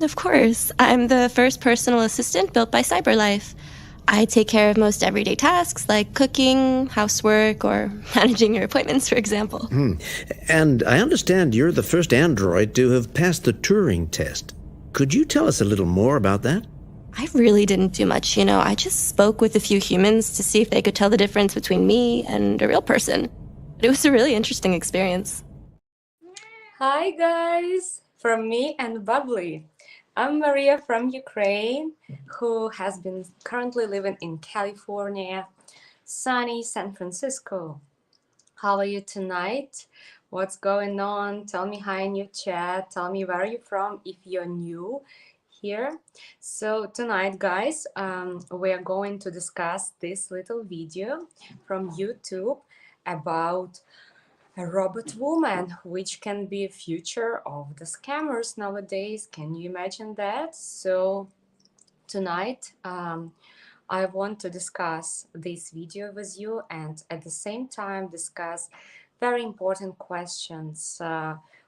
Of course, I'm the first personal assistant built by CyberLife. I take care of most everyday tasks like cooking, housework, or managing your appointments, for example. And I understand you're the first android to have passed the Turing test. Could you tell us a little more about that? I really didn't do much, I just spoke with a few humans to see if they could tell the difference between me and a real person. It was a really interesting experience. Hi guys, from me and Bubbly. I'm Maria from Ukraine, who has been currently living in California, sunny San Francisco. How are you tonight? What's going on? Tell me hi in your chat. Tell me where you're from if you're new here. So tonight, guys, we are going to discuss this little video from YouTube about a robot woman, which can be a future of the scammers nowadays. Can you imagine that? So tonight, I want to discuss this video with you and at the same time discuss very important questions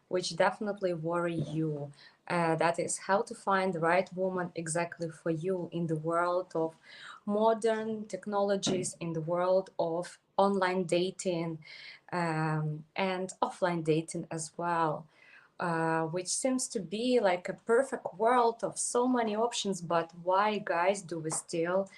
which definitely worry you. That is how to find the right woman exactly for you in the world of modern technologies, in the world of online dating and offline dating as well. Which seems to be like a perfect world of so many options, but why, guys, do we still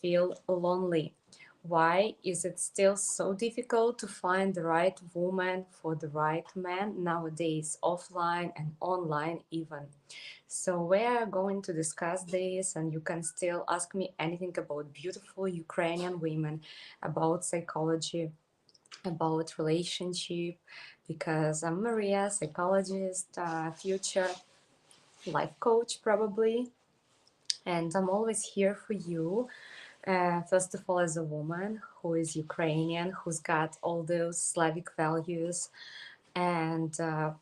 feel lonely? Why is it still so difficult to find the right woman for the right man nowadays, offline and online even? So we are going to discuss this, and you can still ask me anything about beautiful Ukrainian women, about psychology, about relationship, because I'm Maria, psychologist, future life coach probably, and I'm always here for you. First of all, as a woman who is Ukrainian, who's got all those Slavic values and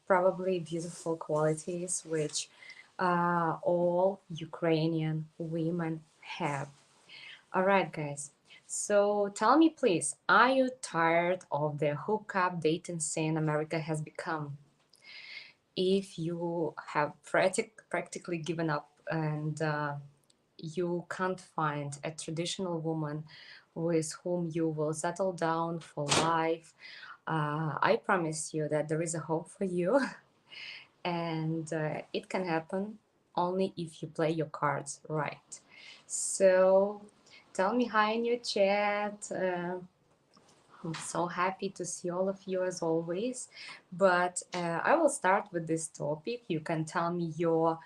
probably beautiful qualities which all Ukrainian women have. All right, guys. So tell me, please, are you tired of the hookup dating scene America has become? If you have practically given up and you can't find a traditional woman with whom you will settle down for life, I promise you that there is a hope for you. And it can happen only if you play your cards right. So tell me hi in your chat. I'm so happy to see all of you as always. But I will start with this topic. You can tell me your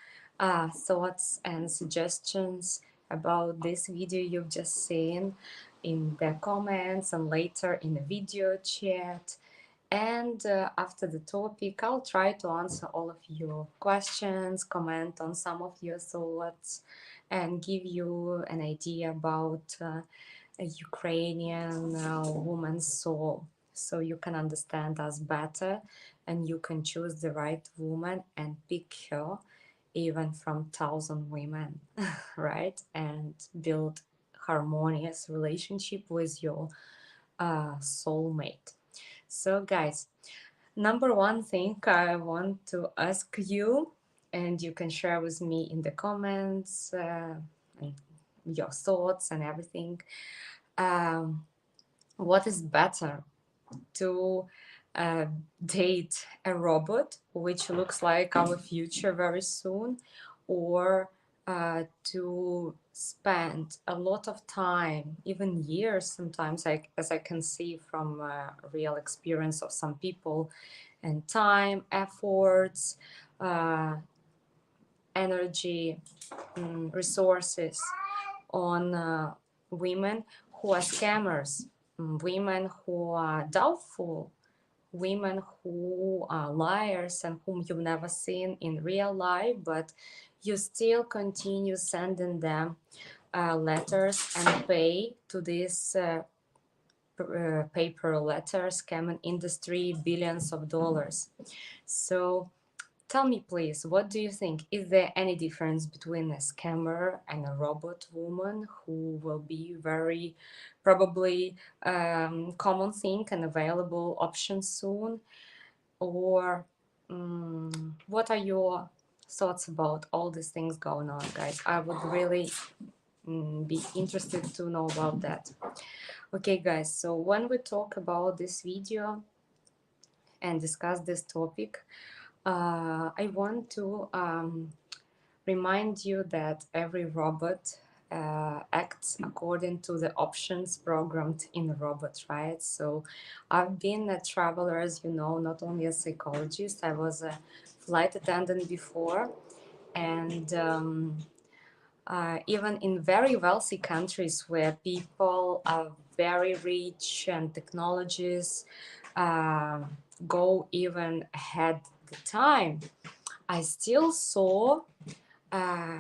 thoughts and suggestions about this video you've just seen in the comments and later in the video chat. And after the topic, I'll try to answer all of your questions, comment on some of your thoughts, and give you an idea about a Ukrainian woman's soul, so you can understand us better and you can choose the right woman and pick her even from 1,000 women, right? And build harmonious relationship with your soulmate. So guys, number one thing I want to ask you, and you can share with me in the comments and your thoughts and everything. What is better, to date a robot, which looks like our future very soon, or to spend a lot of time, even years sometimes, like as I can see from real experience of some people, and time, efforts, uh, energy, resources on women who are scammers, women who are doubtful, women who are liars and whom you've never seen in real life, but you still continue sending them letters and pay to this paper letter scamming industry billions of dollars. So tell me, please, what do you think? Is there any difference between a scammer and a robot woman who will be very probably common thing and available option soon? Or what are your thoughts about all these things going on, guys. I would really be interested to know about that. Okay, guys, so when we talk about this video and discuss this topic, I want to remind you that every robot acts according to the options programmed in the robot, right? So I've been a traveler, as you know, not only a psychologist, I was a flight attendant before. And even in very wealthy countries where people are very rich and technologies uh, go even ahead the time, I still saw uh,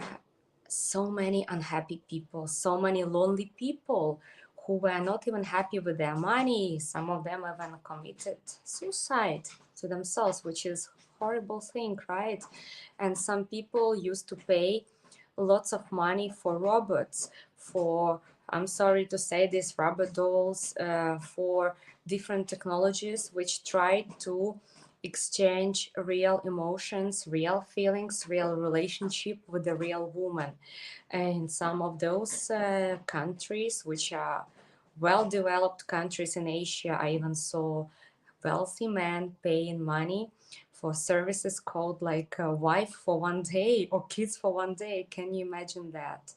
so many unhappy people, so many lonely people who were not even happy with their money. Some of them even committed suicide to themselves, which is horrible thing, right? And some people used to pay lots of money for robots, for, I'm sorry to say this, rubber dolls, for different technologies which try to exchange real emotions, real feelings, real relationship with the real woman. And some of those countries, which are well-developed countries in Asia, I even saw wealthy men paying money for services called like a wife for one day or kids for one day. Can you imagine that?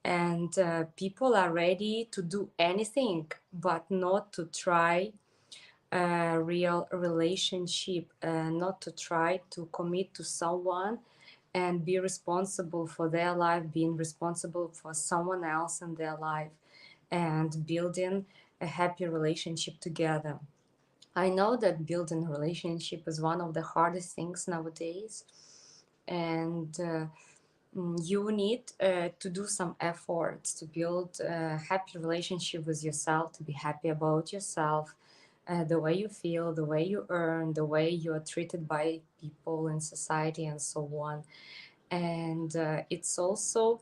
And people are ready to do anything but not to try a real relationship, not to try to commit to someone and be responsible for their life, being responsible for someone else in their life, and building a happy relationship together. I know that building a relationship is one of the hardest things nowadays, and you need to do some efforts to build a happy relationship with yourself, to be happy about yourself, the way you feel, the way you earn, the way you are treated by people in society, and so on. And it's also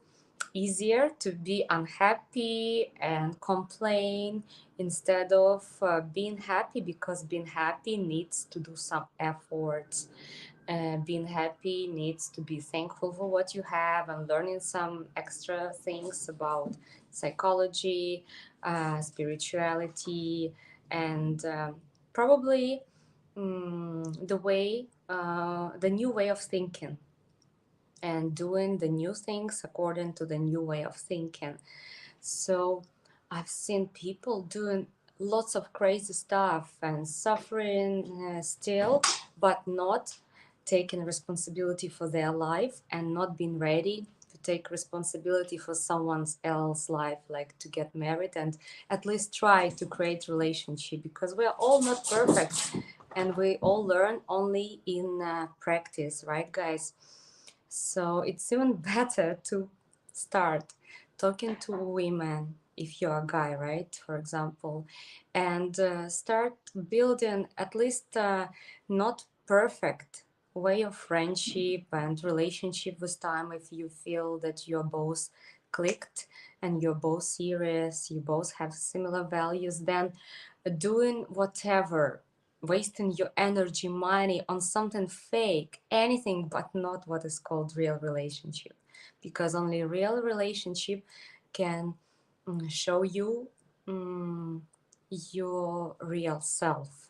easier to be unhappy and complain instead of being happy, because being happy needs to do some efforts. Being happy needs to be thankful for what you have and learning some extra things about psychology, spirituality, and probably the new way of thinking, and doing the new things according to the new way of thinking. So I've seen people doing lots of crazy stuff and suffering still, but not taking responsibility for their life and not being ready to take responsibility for someone else's life, like to get married and at least try to create relationship, because we are all not perfect and we all learn only in practice, right, guys? So it's even better to start talking to women if you're a guy, right? For example, and start building at least not perfect way of friendship and relationship with time. If you feel that you're both clicked and you're both serious, you both have similar values, then doing whatever, wasting your energy, money on something fake, anything but not what is called real relationship, because only real relationship can show you your real self.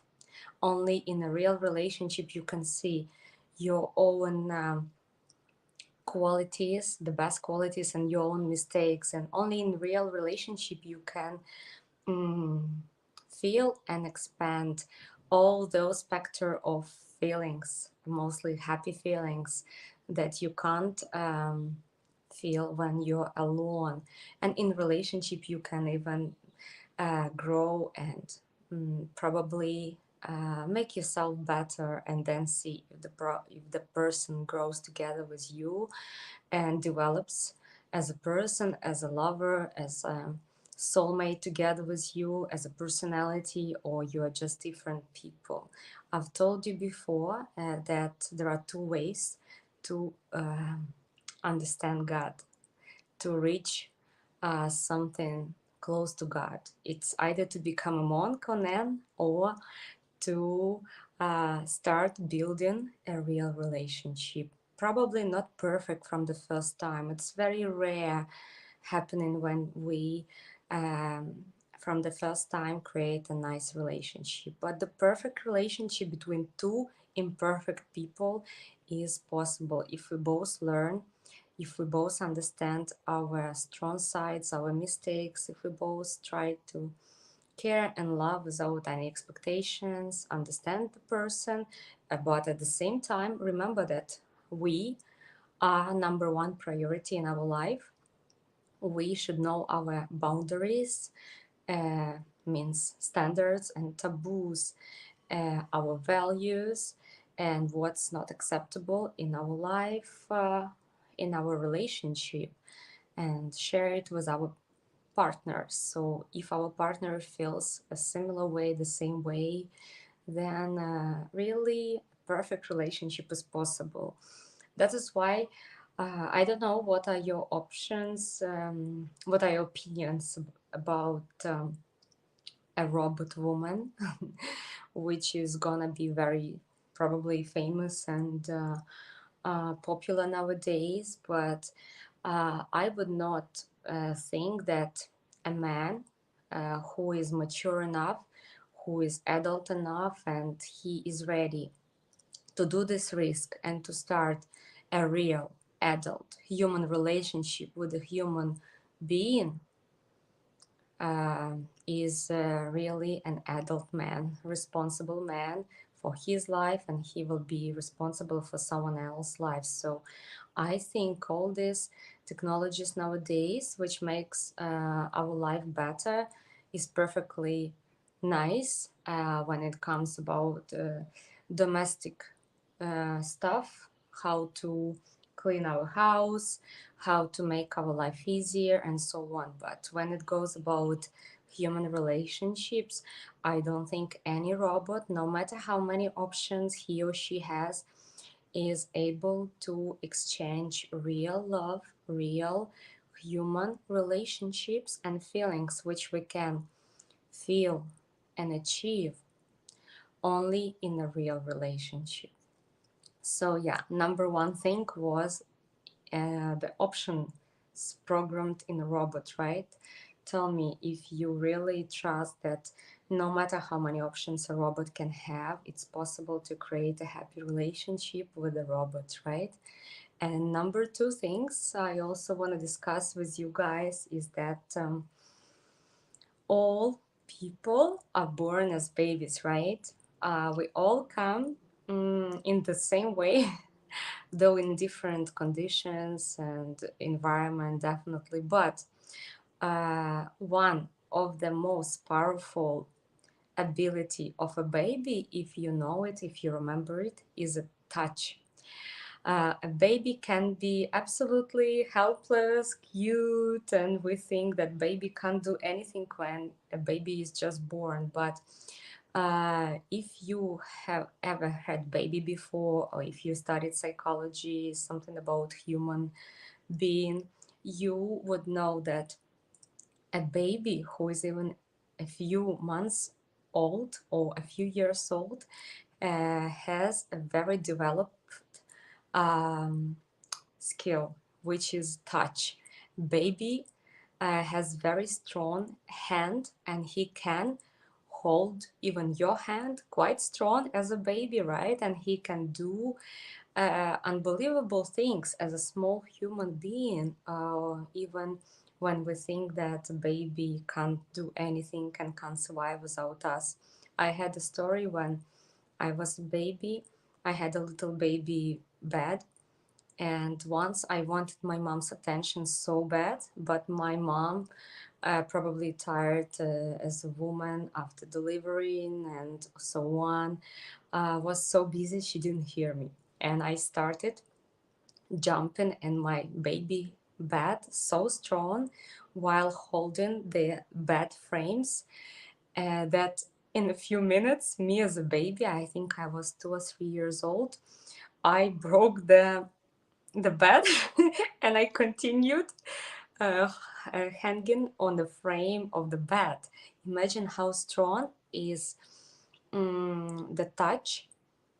Only in a real relationship you can see your own qualities, the best qualities, and your own mistakes. And only in real relationship you can feel and expand all those specter of feelings, mostly happy feelings that you can't feel when you're alone. And in relationship you can even grow and probably make yourself better, and then see if the person grows together with you and develops as a person, as a lover, as a soulmate together with you, as a personality, or you are just different people. I've told you before that there are two ways to understand God, to reach something close to God. It's either to become a monk or nun, or to start building a real relationship, probably not perfect from the first time. It's very rare happening when we from the first time create a nice relationship. But the perfect relationship between two imperfect people is possible if we both learn, if we both understand our strong sides, our mistakes, if we both try to care and love without any expectations, understand the person, but at the same time, remember that we are number one priority in our life. We should know our boundaries, uh, means standards and taboos, our values, and what's not acceptable in our life, in our relationship, and share it with our partners. So if our partner feels a similar way, the same way, then really a perfect relationship is possible. That is why I don't know what are your options, what are your opinions about a robot woman, which is gonna be very probably famous and popular nowadays. But I would not think that a man who is mature enough, who is adult enough, and he is ready to do this risk and to start a real adult human relationship with a human being is really an adult man, responsible man for his life, and he will be responsible for someone else's life. So I think all these technologies nowadays, which makes our life better, is perfectly nice when it comes about domestic stuff, how to clean our house, how to make our life easier, and so on. But when it goes about human relationships, I don't think any robot, no matter how many options he or she has, is able to exchange real love, real human relationships and feelings, which we can feel and achieve only in a real relationship. So yeah, number one thing was the options programmed in a robot, right? Tell me if you really trust that no matter how many options a robot can have, it's possible to create a happy relationship with a robot, right? And number two things I also want to discuss with you guys is that all people are born as babies, right? We all come in the same way, though in different conditions and environment, definitely. But one of the most powerful ability of a baby, if you know it, if you remember it, is a touch. A baby can be absolutely helpless, cute, and we think that baby can't do anything when a baby is just born. But if you have ever had baby before, or if you studied psychology, something about human being, you would know that a baby who is even a few months old or a few years old has a very developed skill, which is touch. Baby has very strong hand, and he can hold even your hand quite strong as a baby, right? And he can do unbelievable things as a small human being, even when we think that a baby can't do anything and can't survive without us. I had a story when I was a baby. I had a little baby bed, and once I wanted my mom's attention so bad, but my mom, probably tired as a woman after delivering and so on, was so busy she didn't hear me. And I started jumping in my baby bed so strong while holding the bed frames that in a few minutes, me as a baby, I think I was 2 or 3 years old, I broke the bed and I continued uh, hanging on the frame of the bed. Imagine how strong is the touch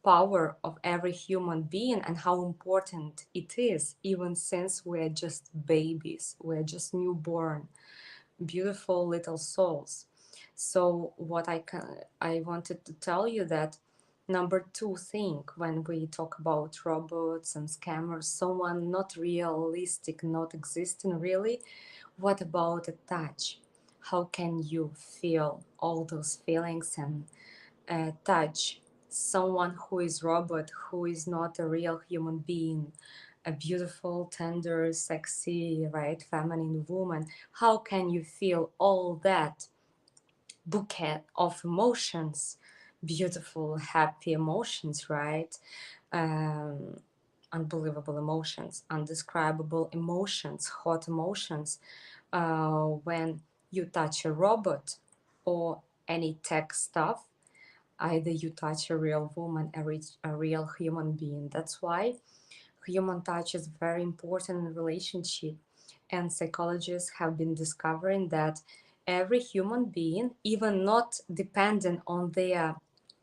power of every human being and how important it is, even since we're just babies, we're just newborn, beautiful little souls. So what I wanted to tell you that number two thing when we talk about robots and scammers, someone not realistic, not existing really, what about a touch? How can you feel all those feelings and touch someone who is robot, who is not a real human being, a beautiful, tender, sexy, right, feminine woman? How can you feel all that bouquet of emotions, beautiful, happy emotions, right? Um, Unbelievable emotions, undescribable emotions, hot emotions, when you touch a robot or any tech stuff. Either you touch a real woman, a real human being. That's why human touch is very important in relationship. And psychologists have been discovering that every human being, even not dependent on their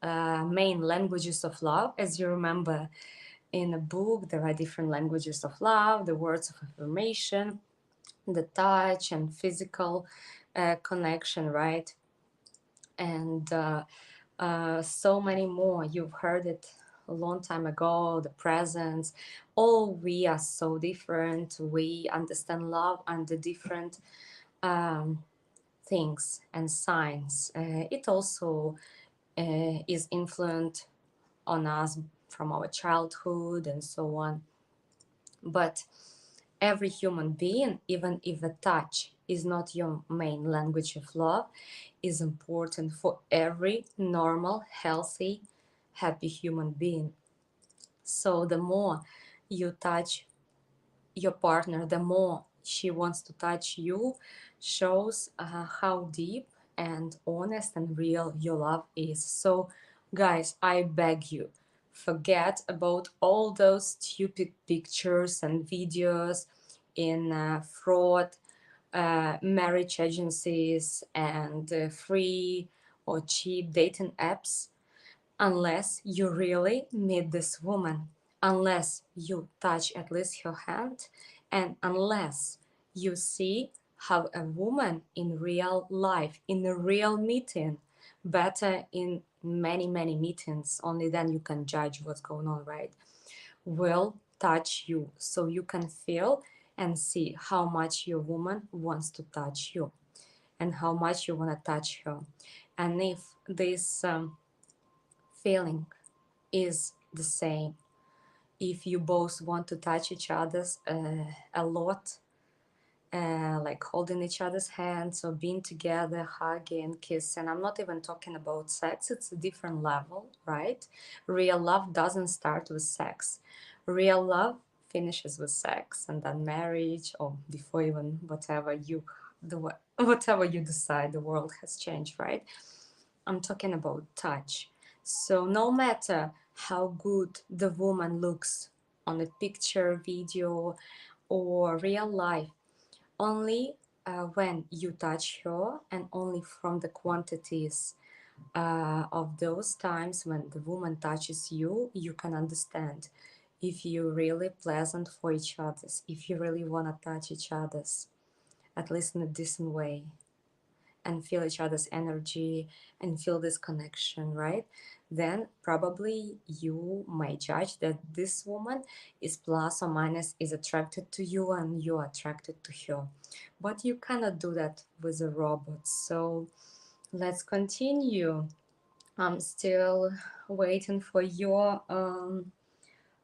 main languages of love, as you remember in a book, there are different languages of love, the words of affirmation, the touch and physical connection, right? And so many more. You've heard it a long time ago, the presence. All we are so different. We understand love under different um, things and signs. It also is influenced on us from our childhood and so on. But every human being, even if the touch is not your main language of love, is important for every normal, healthy, happy human being. So the more you touch your partner, the more she wants to touch you, shows how deep and honest and real your love is. So, guys, I beg you, forget about all those stupid pictures and videos in fraud marriage agencies and free or cheap dating apps unless you really meet this woman, unless you touch at least her hand, and unless you see how a woman in real life, in a real meeting, better in many, many meetings, only then you can judge what's going on, right? Will touch you so you can feel and see how much your woman wants to touch you and how much you want to touch her. And if this feeling is the same, if you both want to touch each other's a lot, like holding each other's hands or being together, hugging, kissing. I'm not even talking about sex, it's a different level, right? Real love doesn't start with sex. Real love finishes with sex and then marriage or before even whatever you decide. The world has changed, right? I'm talking about touch. So no matter how good the woman looks on a picture, video, or real life, only when you touch her and only from the quantities of those times when the woman touches you, you can understand if you're really pleasant for each other's, if you really want to touch each other's, at least in a decent way, and feel each other's energy and feel this connection, right? Then probably you might judge that this woman is plus or minus is attracted to you and you're attracted to her. But you cannot do that with a robot. So let's continue. I'm still waiting for your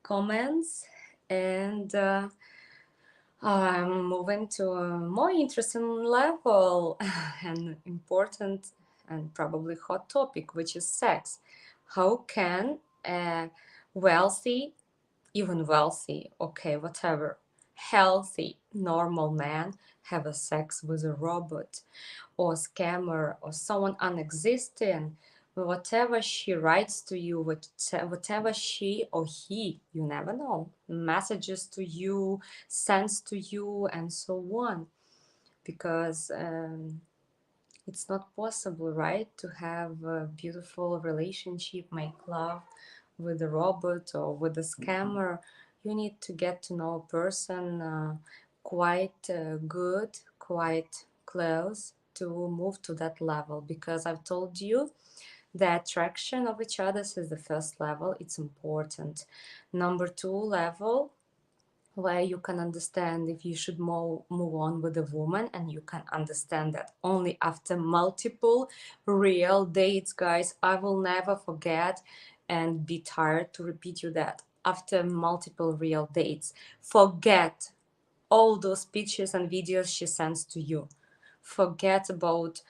comments and I'm moving to a more interesting level and important and probably hot topic, which is sex. How can a wealthy, even wealthy, okay, whatever, healthy, normal man have a sex with a robot or scammer or someone unexisting? Whatever she writes to you, whatever she or he, you never know, messages to you, sends to you, and so on. Because it's not possible, right, to have a beautiful relationship, make love with a robot or with a scammer. You need to get to know a person quite good, quite close to move to that level, because I've told you the attraction of each other is the first level. It's important. Number two level, where you can understand if you should move on with a woman, and you can understand that only after multiple real dates, guys. I will never forget and be tired to repeat you that. After multiple real dates, forget all those pictures and videos she sends to you. Forget about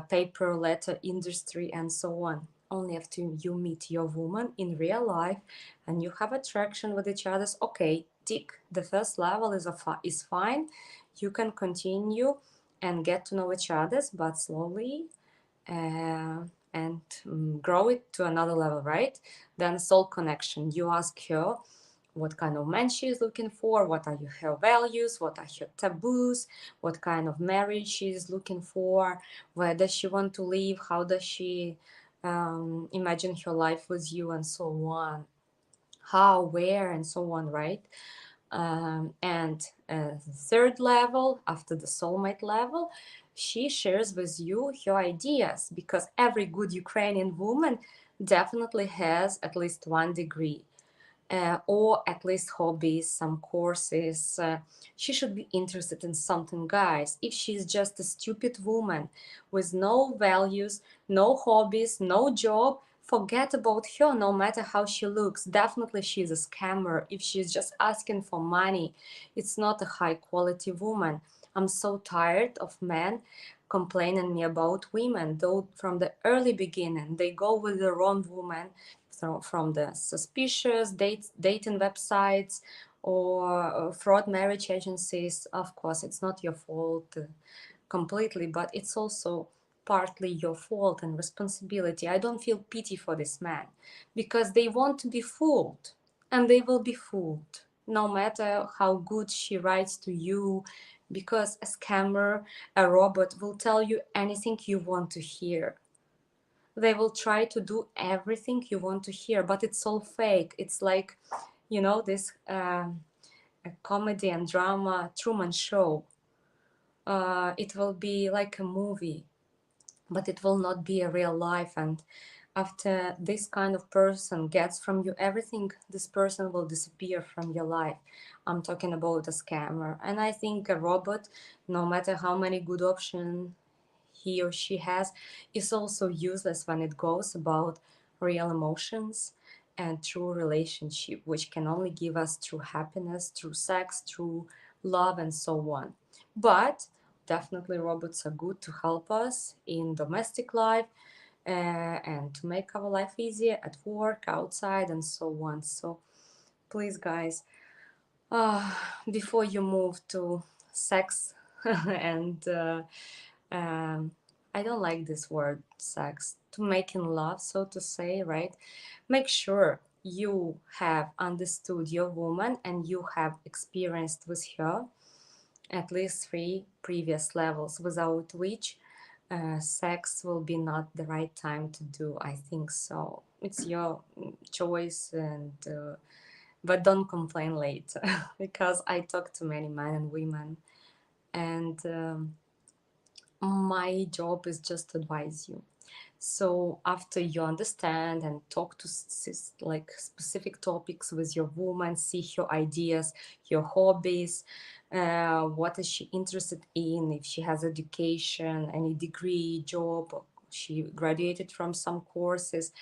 paper letter industry and so on. Only after you meet your woman in real life and you have attraction with each other, okay, tick, the first level is fine. You can continue and get to know each other, but slowly, and grow it to another level, right? Then soul connection. You ask her what kind of man she is looking for, what are her values, what are her taboos, what kind of marriage she is looking for, where does she want to live, how does she imagine her life with you, and so on. How, where, and so on, right? And the third level, after the soulmate level, she shares with you her ideas, because every good Ukrainian woman definitely has at least one degree, or at least hobbies, some courses. She should be interested in something, guys. If she's just a stupid woman with no values, no hobbies, no job, forget about her, no matter how she looks. Definitely she's a scammer. If she's just asking for money, it's not a high quality woman. I'm so tired of men complaining me about women, though from the early beginning they go with the wrong woman, from the suspicious dating websites or fraud marriage agencies. Of course, it's not your fault completely, but it's also partly your fault and responsibility. I don't feel pity for this man, because they want to be fooled, and they will be fooled no matter how good she writes to you, because a scammer, a robot, will tell you anything you want to hear. They will try to do everything you want to hear, but it's all fake. It's like, this a comedy and drama Truman Show. It will be like a movie, but it will not be a real life. And after this kind of person gets from you everything, this person will disappear from your life. I'm talking about a scammer. And I think a robot, no matter how many good options he or she has, is also useless when it goes about real emotions and true relationship, which can only give us true happiness, true sex, true love, and so on. But definitely robots are good to help us in domestic life, and to make our life easier at work, outside, and so on. So please, guys, uh, before you move to sex and um, I don't like this word sex, to making love, so to say, right? Make sure you have understood your woman and you have experienced with her at least 3 previous levels, without which sex will be not the right time to do. I think so. It's your choice, and but don't complain later because I talk to many men and women, and my job is just to advise you. So after you understand and talk to like specific topics with your woman, see her ideas, your hobbies, what is she interested in, if she has education, any degree, job, she graduated from some courses,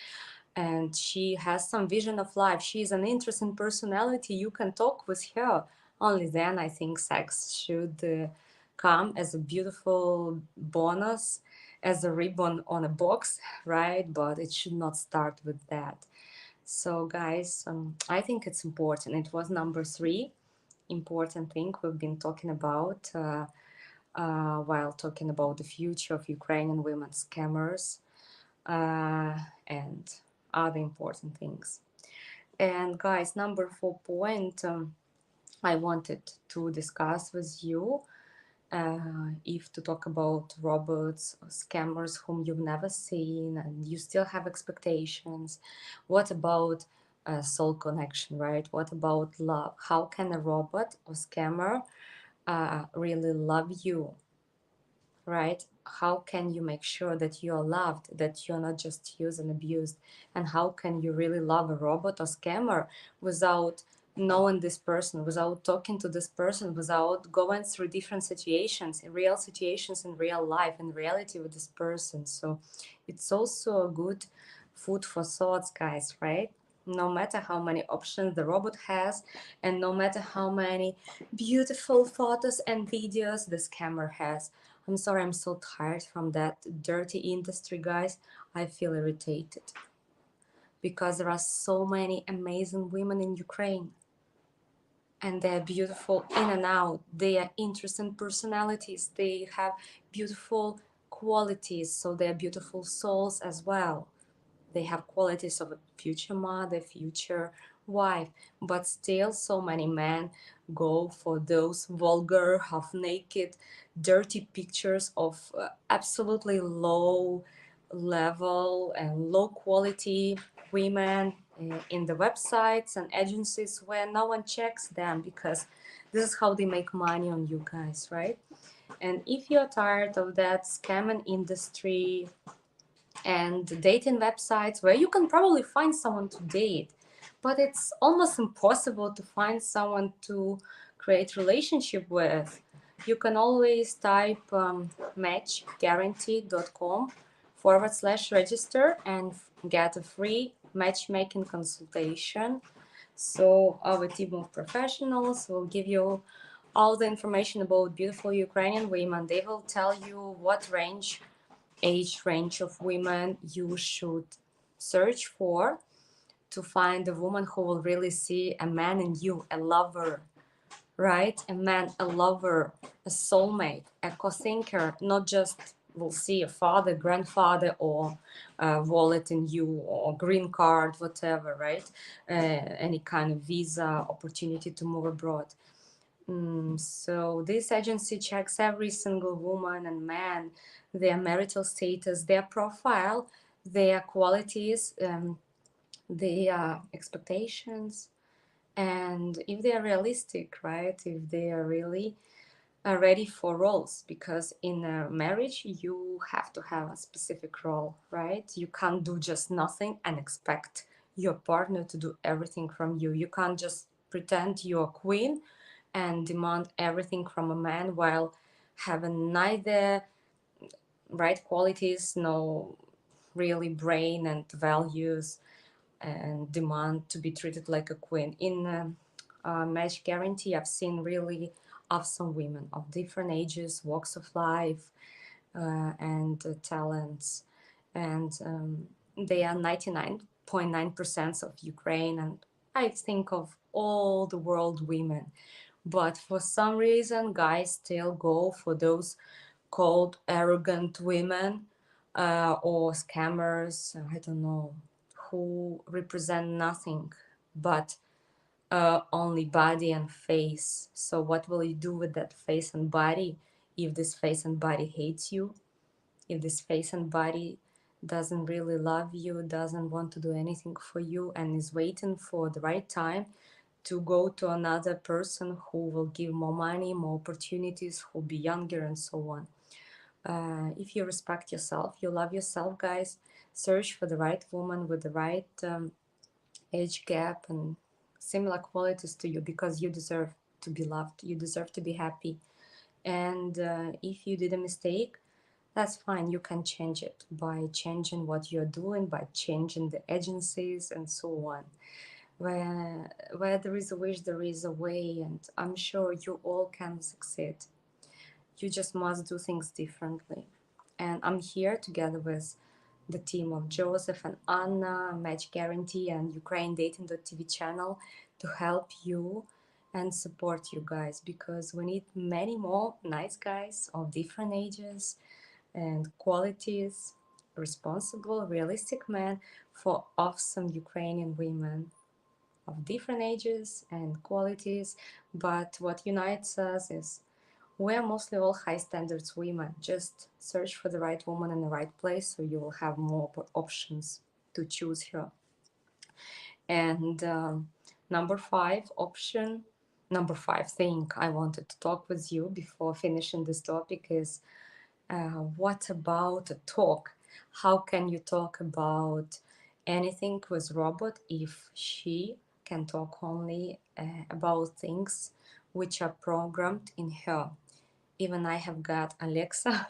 and she has some vision of life, she's an interesting personality, you can talk with her. Only then I think sex should come as a beautiful bonus, as a ribbon on a box, right? But it should not start with that. So guys, I think it's important. It was number 3 important thing we've been talking about while talking about the future of Ukrainian women scammers, and other important things. And guys, number 4 point I wanted to discuss with you If to talk about robots or scammers whom you've never seen and you still have expectations, what about soul connection, right? What about love? How can a robot or scammer really love you, right? How can you make sure that you are loved, that you're not just used and abused? And how can you really love a robot or scammer without knowing this person, without talking to this person, without going through different situations, real situations in real life, in reality with this person? So it's also a good food for thoughts, guys, right? No matter how many options the robot has, and no matter how many beautiful photos and videos the scammer has. I'm sorry, I'm so tired from that dirty industry, guys. I feel irritated because there are so many amazing women in Ukraine and they're beautiful in and out. They are interesting personalities. They have beautiful qualities, so they're beautiful souls as well. They have qualities of a future mother, future wife, but still so many men go for those vulgar, half naked, dirty pictures of absolutely low level and low quality women in the websites and agencies where no one checks them, because this is how they make money on you guys, right? And if you're tired of that scamming industry and dating websites where you can probably find someone to date, but it's almost impossible to find someone to create relationship with, you can always type matchguarantee.com/register and get a free matchmaking consultation. So our team of professionals will give you all the information about beautiful Ukrainian women. They will tell you what age range of women you should search for to find a woman who will really see a man in you, a lover, right? A man, a lover, a soulmate, a co-thinker, not just will see a father, grandfather, or a wallet in you, or green card, whatever, right? Any kind of visa, opportunity to move abroad. So this agency checks every single woman and man, their marital status, their profile, their qualities, their expectations, and if they are realistic, right? If they are really ready for roles, because in a marriage you have to have a specific role, right? You can't do just nothing and expect your partner to do everything from you. You can't just pretend you're a queen and demand everything from a man while having neither right qualities, no really brain and values, and demand to be treated like a queen. In Match Guarantee, I've seen really awesome women of different ages, walks of life, and talents, and they are 99.9% of Ukraine, and I think of all the world women. But for some reason, guys still go for those cold, arrogant women or scammers, I don't know, who represent nothing but only body and face. So what will you do with that face and body if this face and body hates you? If this face and body doesn't really love you, doesn't want to do anything for you, and is waiting for the right time to go to another person who will give more money, more opportunities, who'll be younger, and so on. If you respect yourself, you love yourself, guys, search for the right woman with the right age gap and similar qualities to you, because you deserve to be loved, you deserve to be happy. And if you did a mistake, that's fine. You can change it by changing what you're doing, by changing the agencies, and so on. Where there is a wish, there is a way, and I'm sure you all can succeed. You just must do things differently. And I'm here together with the team of Joseph and Anna, Match Guarantee, and Ukraine Dating.tv channel to help you and support you guys, because we need many more nice guys of different ages and qualities, responsible, realistic men for awesome Ukrainian women of different ages and qualities. But what unites us is We're mostly all high standards women. Just search for the right woman in the right place, so you will have more options to choose her. And number five thing I wanted to talk with you before finishing this topic is, what about a talk? How can you talk about anything with robot if she can talk only about things which are programmed in her? Even I have got Alexa,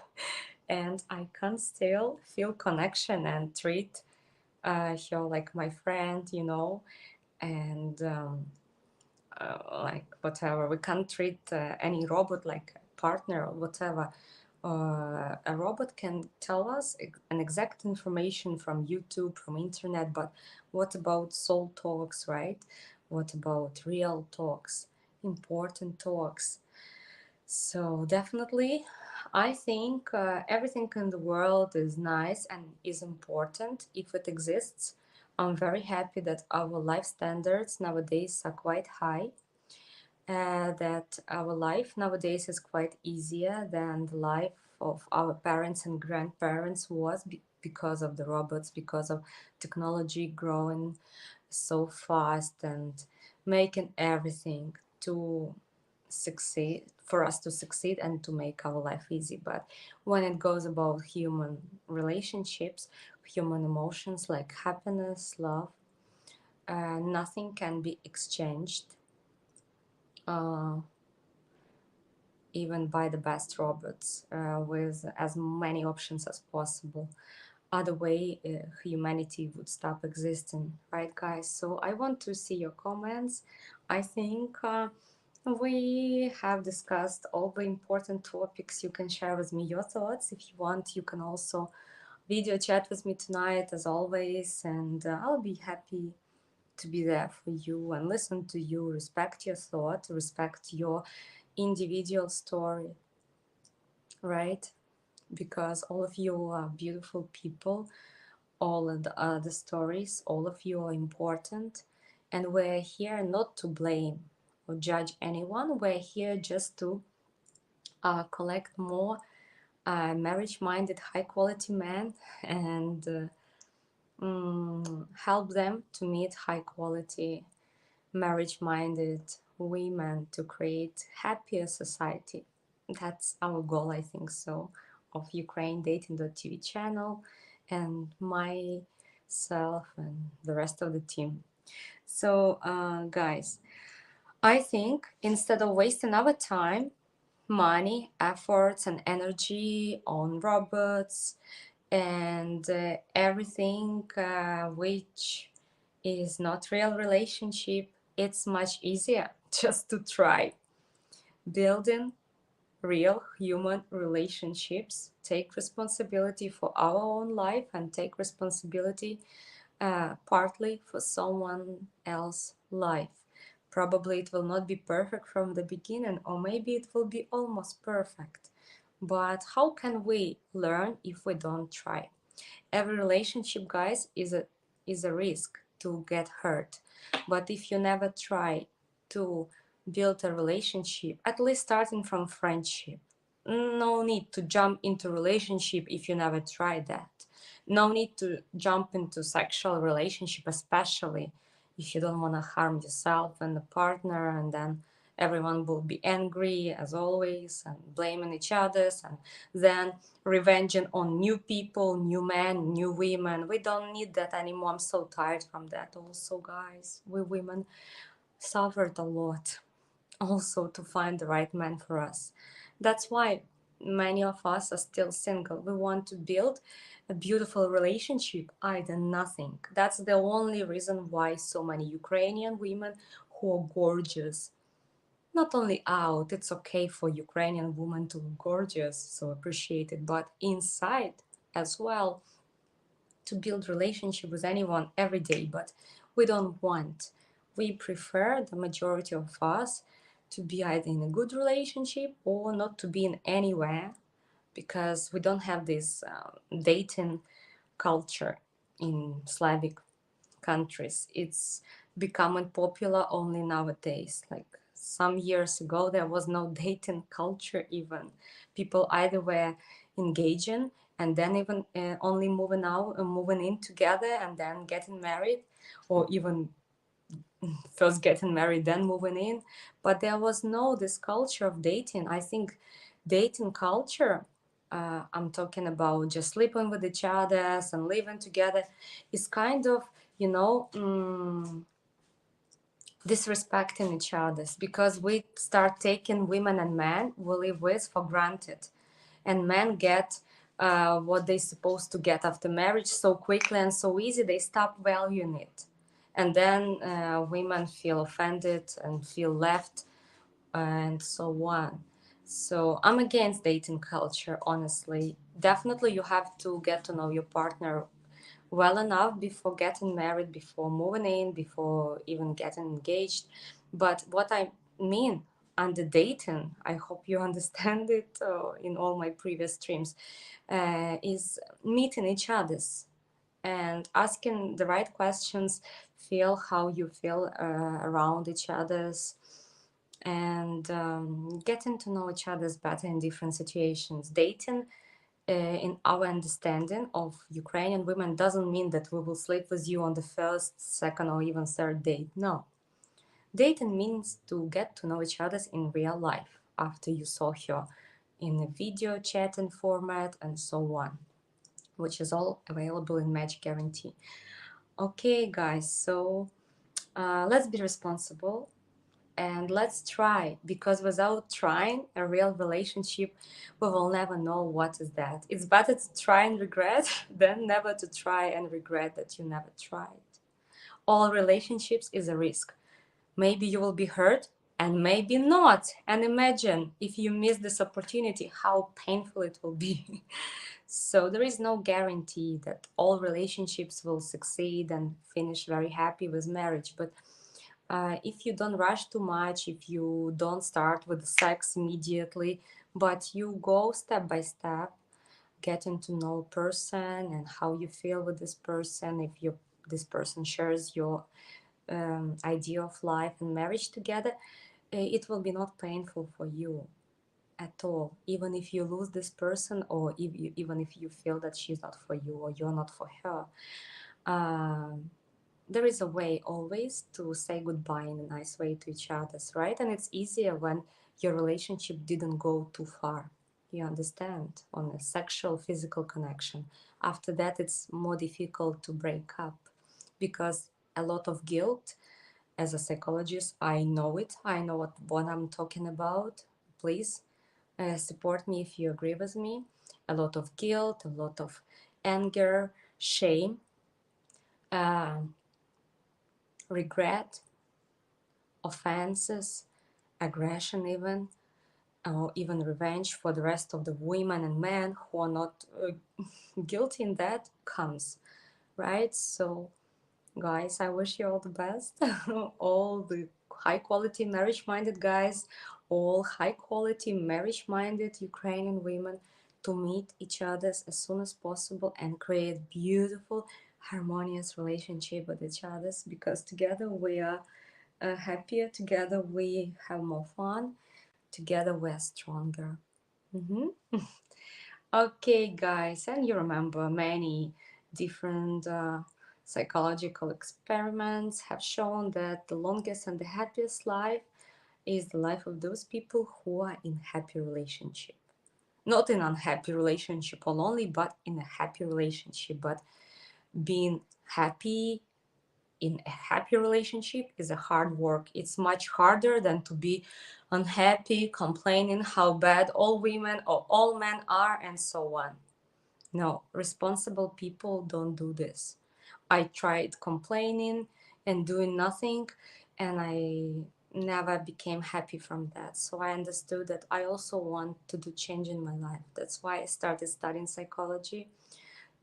and I can still feel connection and treat her like my friend, and like whatever. We can't treat any robot like a partner or whatever. A robot can tell us an exact information from YouTube, from internet, but what about soul talks, right? What about real talks, important talks? So definitely, I think everything in the world is nice and is important if it exists. I'm very happy that our life standards nowadays are quite high, that our life nowadays is quite easier than the life of our parents and grandparents was because of the robots, because of technology growing so fast and making everything to succeed, for us to succeed and to make our life easy. But when it goes about human relationships, human emotions like happiness, love, nothing can be exchanged, uh, even by the best robots, with as many options as possible. Other way, humanity would stop existing, right, guys? So I want to see your comments. I think we have discussed all the important topics. You can share with me your thoughts if you want. You can also video chat with me tonight, as always, and I'll be happy to be there for you and listen to you, respect your thought, respect your individual story, right? Because all of you are beautiful people, all of the other stories, all of you are important, and we're here not to blame or judge anyone. We're here just to collect more marriage-minded, high-quality men and help them to meet high-quality marriage-minded women to create happier society. That's our goal, I think so, of Ukraine Dating.tv channel and myself and the rest of the team. So, guys, I think instead of wasting our time, money, efforts, and energy on robots and everything which is not real relationship, it's much easier just to try building real human relationships, take responsibility for our own life and take responsibility partly for someone else's life. Probably it will not be perfect from the beginning, or maybe it will be almost perfect. But how can we learn if we don't try? Every relationship, guys, is a risk to get hurt. But if you never try to build a relationship, at least starting from friendship, no need to jump into relationship if you never tried that. No need to jump into sexual relationship, especially if you don't want to harm yourself and the partner, and then everyone will be angry as always and blaming each others and then revenging on new people, new men, new women. We don't need that anymore. I'm so tired from that also, guys. We women suffered a lot also to find the right man for us. That's why many of us are still single. We want to build a beautiful relationship, either nothing. That's the only reason why so many Ukrainian women who are gorgeous, not only out, it's okay for Ukrainian women to look gorgeous, so appreciated, but inside as well, to build relationship with anyone every day. But we don't want. We prefer, the majority of us, to be either in a good relationship or not to be in anywhere, because we don't have this dating culture in Slavic countries. It's becoming popular only nowadays, like some years ago, there was no dating culture even. People either were engaging and then even only moving out and moving in together and then getting married, or even first getting married then moving in. But there was no this culture of dating. I think dating culture, I'm talking about just sleeping with each other and living together, is kind of, you know, disrespecting each other's, because we start taking women and men we live with for granted, and men get what they're supposed to get after marriage so quickly and so easy, they stop valuing it, and then women feel offended and feel left and so on. So I'm against dating culture, honestly. Definitely you have to get to know your partner well enough before getting married, before moving in, before even getting engaged. But what I mean under dating, I hope you understand it in all my previous streams, is meeting each other's and asking the right questions, feel how you feel around each other's, and getting to know each other's better in different situations. Dating, in our understanding of Ukrainian women, doesn't mean that we will sleep with you on the first, second, or even third date. No. Dating means to get to know each other in real life after you saw her in a video chatting format and so on, which is all available in Match Guarantee. Okay, guys, so let's be responsible and let's try, because without trying a real relationship, we will never know what is that. It's better to try and regret than never to try and regret that you never tried. All relationships is a risk. Maybe you will be hurt and maybe not. And imagine if you miss this opportunity, how painful it will be. So there is no guarantee that all relationships will succeed and finish very happy with marriage. But if you don't rush too much, if you don't start with sex immediately, but you go step by step, getting to know a person and how you feel with this person, if this person shares your idea of life and marriage together, it will be not painful for you at all, even if you lose this person, or even if you feel that she's not for you or you're not for her. There is a way always to say goodbye in a nice way to each other's, right? And it's easier when your relationship didn't go too far, you understand, on a sexual physical connection. After that, it's more difficult to break up, because a lot of guilt, as a psychologist, I know it, I know what I'm talking about. Please support me if you agree with me. A lot of guilt, a lot of anger, shame, uh, regret, offenses, aggression, even, or even revenge for the rest of the women and men who are not guilty in that comes, right? So, guys, I wish you all the best. All the high quality marriage minded guys, all high quality marriage minded Ukrainian women, to meet each other as soon as possible and create beautiful, harmonious relationship with each other, because together we are happier, together we have more fun, together we're stronger. Mhm. Okay, guys, and you remember many different psychological experiments have shown that the longest and the happiest life is the life of those people who are in happy relationship. Not in unhappy relationship only, but in a happy relationship. But being happy in a happy relationship is a hard work. It's much harder than to be unhappy, complaining how bad all women or all men are, and so on. No, responsible people don't do this. I tried complaining and doing nothing, and I never became happy from that. So I understood that I also want to do change in my life. That's why I started studying psychology,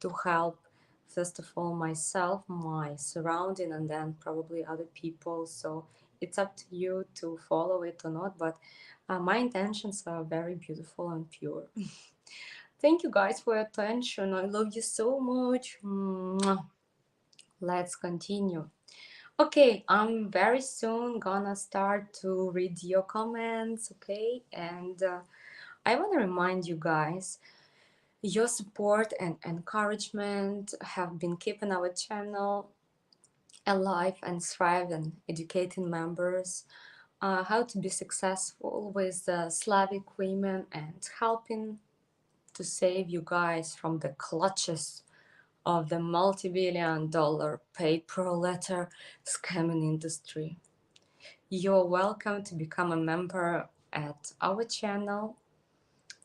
to help, first of all, myself, my surrounding, and then probably other people. So it's up to you to follow it or not, but my intentions are very beautiful and pure. Thank you guys for your attention. I love you so much. Mwah. Let's continue. Okay, I'm very soon gonna start to read your comments, okay? And I want to remind you guys, your support and encouragement have been keeping our channel alive and thriving, educating members how to be successful with Slavic women and helping to save you guys from the clutches of the multi-billion-dollar pay-per-letter scamming industry. You're welcome to become a member at our channel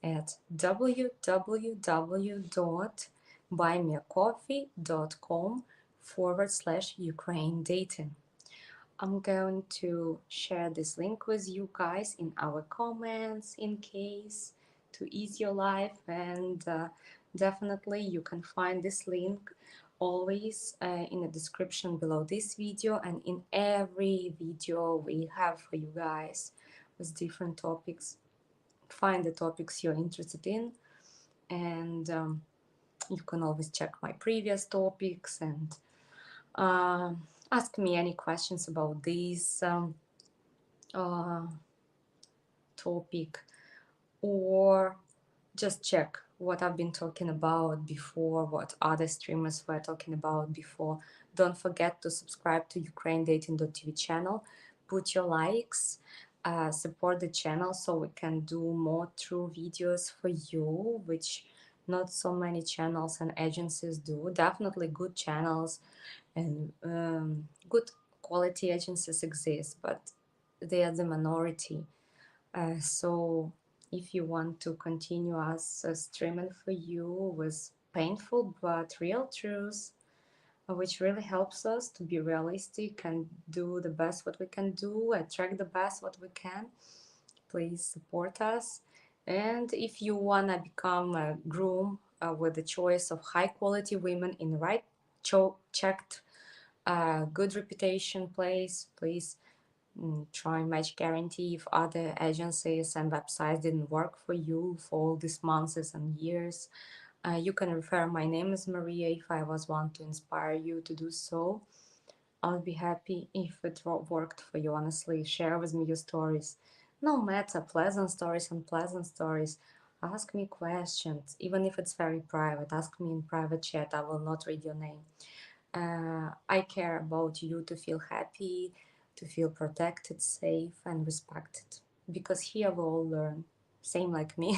at www.buymeacoffee.com/Ukraine dating. I'm going to share this link with you guys in our comments in case to ease your life, and definitely you can find this link always in the description below this video and in every video we have for you guys with different topics. Find the topics you're interested in, and you can always check my previous topics and ask me any questions about this uh, topic, or just check what I've been talking about before, what other streamers were talking about before. Don't forget to subscribe to ukrainedating.tv channel, put your likes, support the channel so we can do more true videos for you, which not so many channels and agencies do. Definitely good channels and good quality agencies exist, but they are the minority. So if you want to continue us streaming for you with painful but real truths, which really helps us to be realistic and do the best what we can do, attract the best what we can, please support us. And if you wanna become a groom with the choice of high quality women in the right checked good reputation place, please try match guarantee. If other agencies and websites didn't work for you for all these months and years, you can refer. My name is Maria. If I was one to inspire you to do so, I'll be happy if it worked for you. Honestly, share with me your stories, no matter pleasant stories, unpleasant stories. Ask me questions, even if it's very private. Ask me in private chat. I will not read your name. I care about you to feel happy, to feel protected, safe, and respected. Because here we all learn, same like me.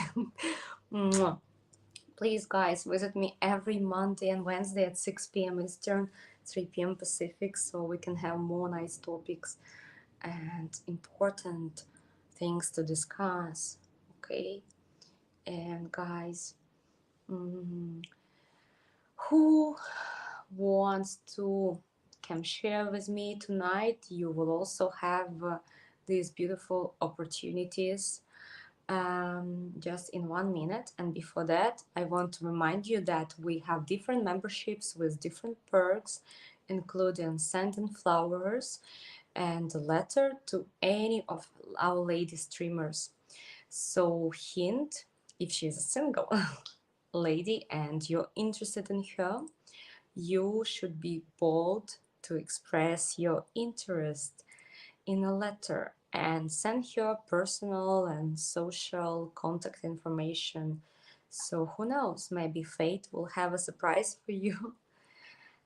Please, guys, visit me every Monday and Wednesday at 6 p.m. Eastern, 3 p.m. Pacific, so we can have more nice topics and important things to discuss. Okay? And, guys, who wants to come share with me tonight? You will also have these beautiful opportunities just in 1 minute. And before that, I want to remind you that we have different memberships with different perks, including sending flowers and a letter to any of our lady streamers. So hint, if she's a single lady and you're interested in her, you should be bold to express your interest in a letter and send her personal and social contact information. So who knows, maybe fate will have a surprise for you.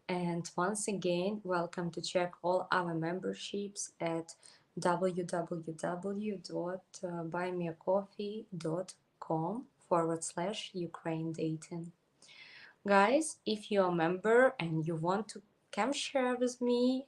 And once again, welcome to check all our memberships at www.buymeacoffee.com/Ukraine dating. Guys, if you're a member and you want to come share with me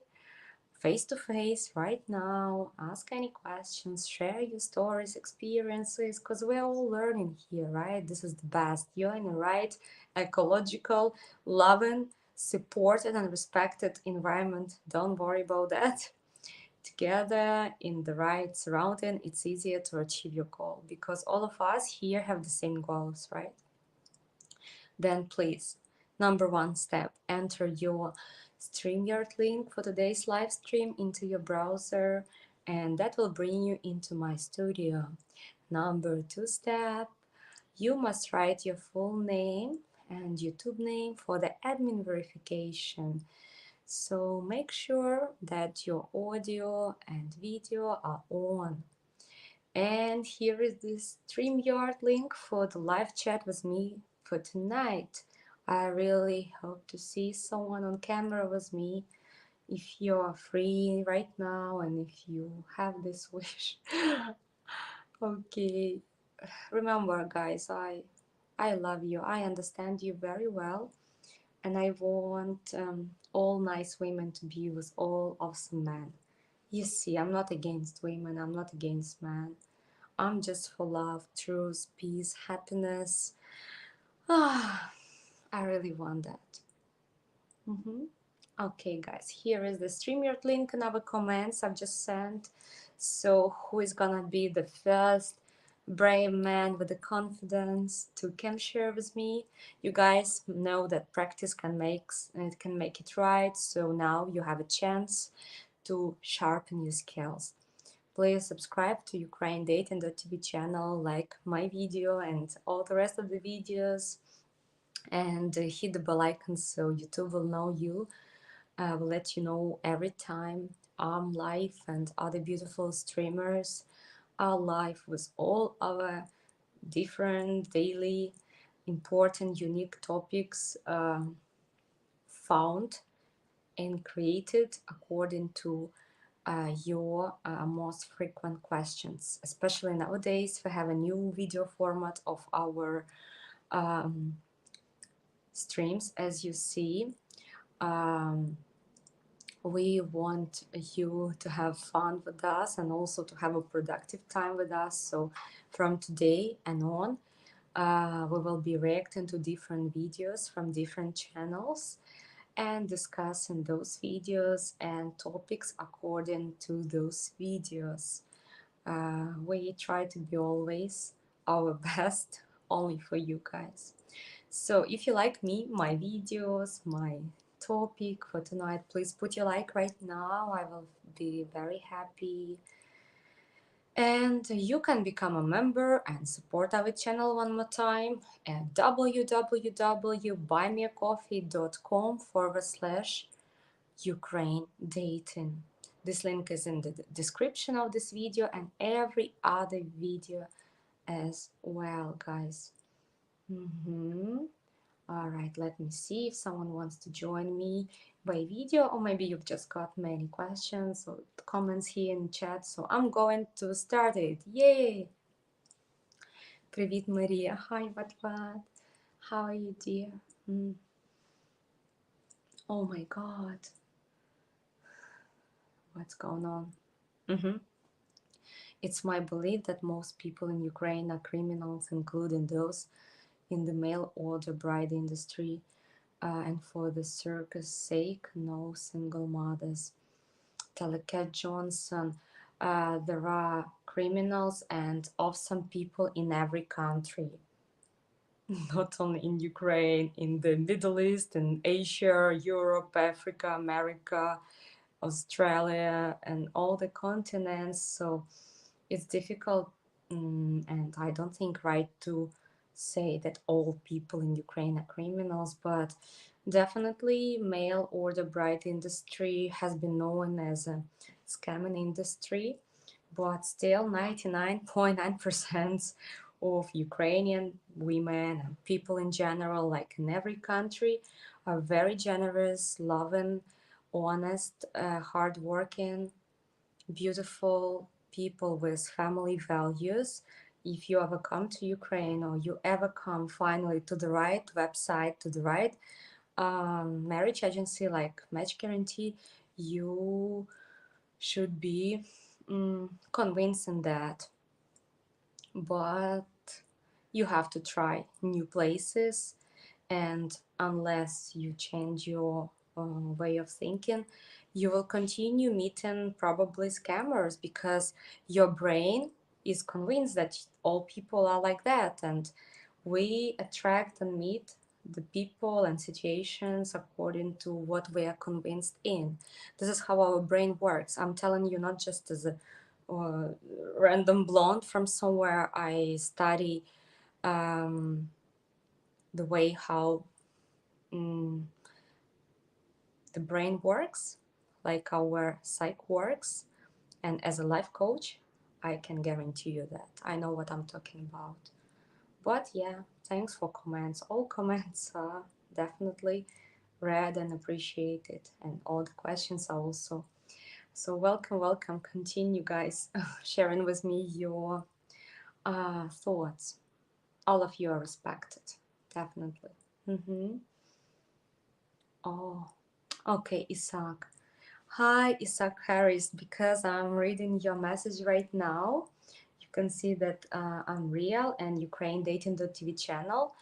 face to face right now, ask any questions, share your stories, experiences, because we're all learning here, right? This is the best. You're in the right ecological, loving, supported, and respected environment. Don't worry about that. Together in the right surrounding, it's easier to achieve your goal because all of us here have the same goals, right? Then please, number one step, enter your StreamYard link for today's live stream into your browser, and that will bring you into my studio. Number two step, you must write your full name and YouTube name for the admin verification. So make sure that your audio and video are on. And here is the StreamYard link for the live chat with me for tonight. I really hope to see someone on camera with me if you're free right now and if you have this wish. Okay, remember guys, I love you. I understand you very well, and I want all nice women to be with all awesome men. You see, I'm not against women, I'm not against men. I'm just for love, truth, peace, happiness. Ah, I really want that. Okay, guys, here is the StreamYard link in our comments I've just sent. So, who is gonna be the first brave man with the confidence to come share with me? You guys know that practice can make it right. So now you have a chance to sharpen your skills. Please subscribe to Ukraine Dating.tv channel, like my video and all the rest of the videos, and hit the bell icon so YouTube will know you. Will let you know every time I'm live and other beautiful streamers are live with all our different daily important unique topics found and created according to your most frequent questions. Especially nowadays, we have a new video format of our um, streams, as you see. We want you to have fun with us and also to have a productive time with us. So from today and on, we will be reacting to different videos from different channels and discussing those videos and topics according to those videos. We try to be always our best only for you guys. So if you like me, my videos, my topic for tonight, please put your like right now. I will be very happy. And you can become a member and support our channel one more time at www.buymeacoffee.com/Ukraine dating. This link is in the description of this video and every other video as well, guys. All right, let me see if someone wants to join me by video, or maybe you've just got many questions or comments here in chat, so I'm going to start it. Yay! Привіт, Maria. Hi, what? How are you, dear? Oh my God. What's going on? It's my belief that most people in Ukraine are criminals, including those in the mail order bride industry. And for the circus sake, no single mothers. Telecat Johnson, there are criminals and awesome people in every country, not only in Ukraine, in the Middle East, in Asia, Europe, Africa, America, Australia, and all the continents. So it's difficult, and I don't think right to say that all people in Ukraine are criminals, but definitely mail order bride industry has been known as a scamming industry, but still 99.9% of Ukrainian women and people in general, like in every country, are very generous, loving, honest, hardworking, beautiful people with family values. If you ever come to Ukraine or you ever come finally to the right website, to the right marriage agency like Match Guarantee, you should be convinced in that. But you have to try new places, and unless you change your way of thinking, you will continue meeting probably scammers because your brain is convinced that all people are like that, and we attract and meet the people and situations according to what we are convinced in. This is how our brain works. I'm telling you, not just as a random blonde from somewhere. I study the way how the brain works, like our psych works, and as a life coach, I can guarantee you that I know what I'm talking about. But yeah, thanks for comments. All comments are definitely read and appreciated, and all the questions are also. So welcome, welcome. Continue, guys, sharing with me your thoughts. All of you are respected, definitely. Oh, okay, Isaac. Hi, Isaac Harris. Because I'm reading your message right now, you can see that I'm real and Ukraine Dating.tv channel.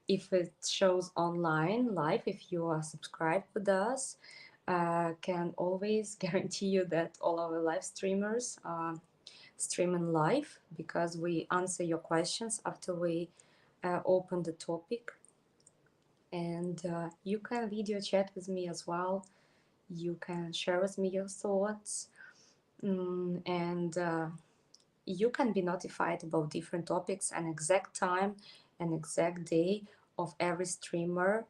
If it shows online live, if you are subscribed with us, can always guarantee you that all our live streamers are streaming live, because we answer your questions after we open the topic. And you can video chat with me as well. You can share with me your thoughts, and you can be notified about different topics and exact time and exact day of every streamer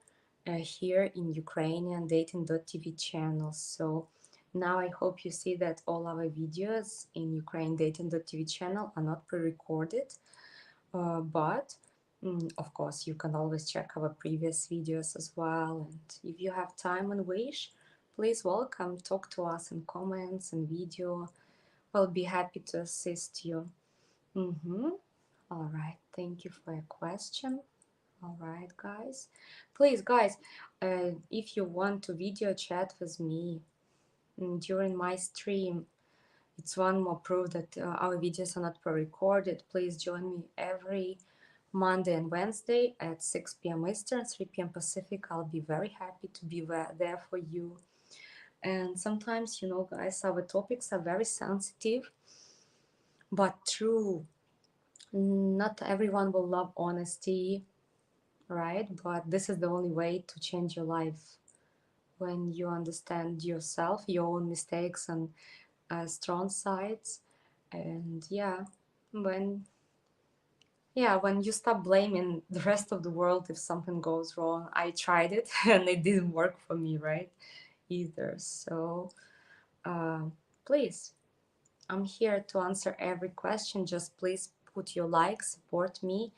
here in Ukrainian Dating.tv channel. So now I hope you see that all our videos in Ukrainian Dating.tv channel are not pre-recorded, but of course you can always check our previous videos as well. And if you have time and wish, please welcome, talk to us in comments and video. We'll be happy to assist you. All right, thank you for your question. All right, guys. Please, guys, if you want to video chat with me during my stream, it's one more proof that our videos are not pre-recorded. Please join me every Monday and Wednesday at 6 p.m. Eastern, 3 p.m. Pacific. I'll be very happy to be there for you. And sometimes, you know, guys, our topics are very sensitive, but true. Not everyone will love honesty, right? But this is the only way to change your life. When you understand yourself, your own mistakes and strong sides, and when when you stop blaming the rest of the world if something goes wrong. I tried it and it didn't work for me, right? Either. So please, I'm here to answer every question. Just please put your like, support me,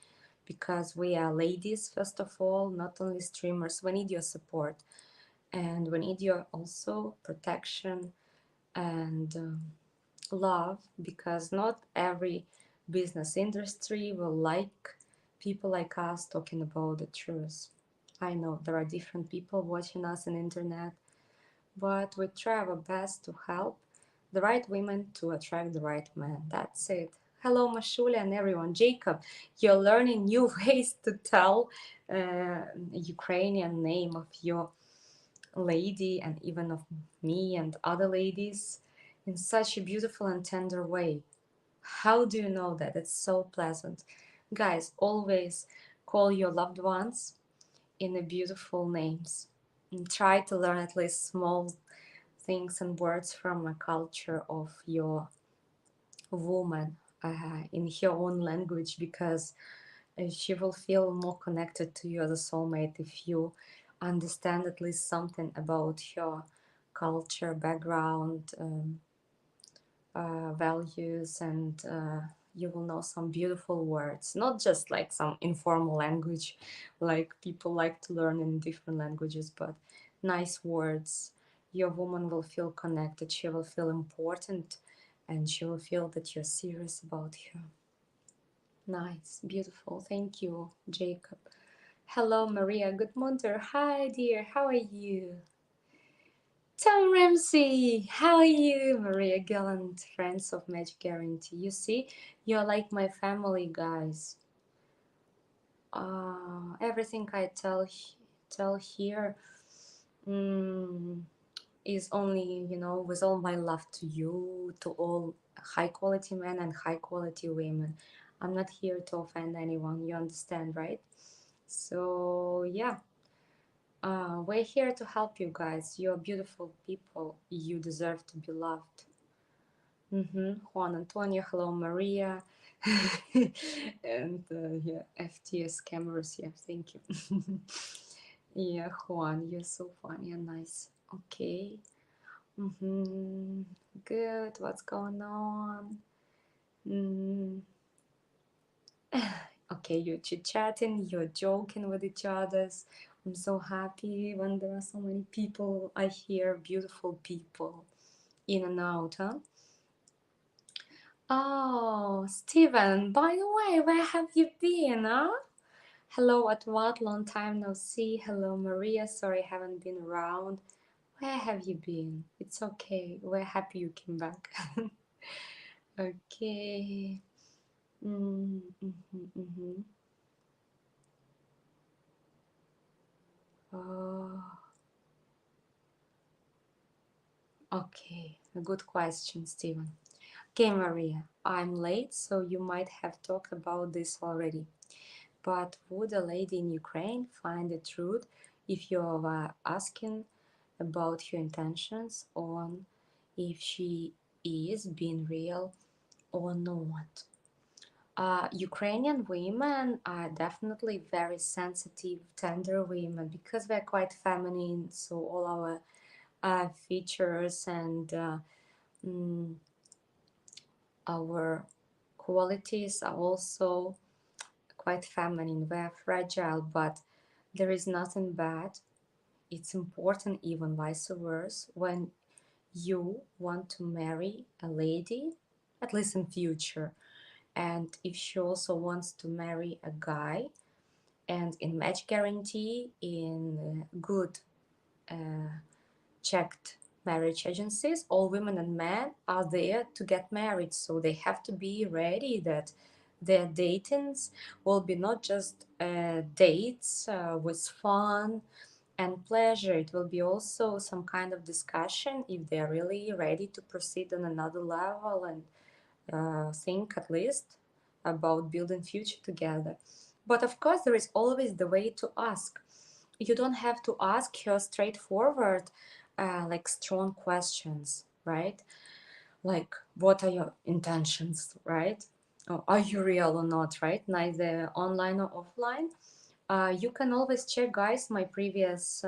because we are ladies, first of all, not only streamers. We need your support, and we need your also protection and love, because not every business industry will like people like us talking about the truth. I know there are different people watching us on internet, but we try our best to help the right women to attract the right men. That's it. Hello, Mashulia and everyone. Jacob, you're learning new ways to tell Ukrainian name of your lady and even of me and other ladies in such a beautiful and tender way. How do you know that? It's so pleasant. Guys, always call your loved ones in the beautiful names, and try to learn at least small things and words from a culture of your woman in her own language, because she will feel more connected to you as a soulmate if you understand at least something about her culture, background, values, and you will know some beautiful words, not just like some informal language like people like to learn in different languages, but nice words. Your woman will feel connected, she will feel important, and she will feel that you're serious about her. Nice, beautiful. Thank you, Jacob. Hello, Maria. Good morning. Hi, dear. How are you? Tom Ramsey, how are you? Maria Gallant, friends of Magic Guarantee. You see, you're like my family, guys. Everything I tell here is only, you know, with all my love to you, to all high quality men and high quality women. I'm not here to offend anyone, you understand, right? So yeah, we're here to help you guys. You're beautiful people. You deserve to be loved. Juan Antonio, hello Maria. And yeah, FTS cameras, yeah, thank you. Yeah, Juan, you're so funny and nice. Okay. Mm-hmm. Good. What's going on? Mm. Okay, you're chit-chatting, you're joking with each others. I'm so happy when there are so many people. I hear beautiful people in and out, huh? Oh, Steven, by the way, where have you been, huh? Hello, at what? Long time no see. Hello, Maria. Sorry, I haven't been around. Where have you been? It's okay. We're happy you came back. Okay. Mm-hmm. Oh, okay. A good question, Steven. Okay, Maria, I'm late, so you might have talked about this already. But would a lady in Ukraine find it rude if you were asking about your intentions on if she is being real or not? Ukrainian women are definitely very sensitive, tender women because they're quite feminine. So all our features and mm, our qualities are also quite feminine. We're fragile, but there is nothing bad. It's important, even vice versa, when you want to marry a lady, at least in future, and if she also wants to marry a guy, and in match guarantee, in good checked marriage agencies, all women and men are there to get married, so they have to be ready that their datings will be not just dates with fun and pleasure. It will be also some kind of discussion if they're really ready to proceed on another level and think at least about building future together. But of course, there is always the way to ask. You don't have to ask her straightforward, like strong questions, right? Like, what are your intentions, right? Or are you real or not, right? Neither online or offline. You can always check, guys, my previous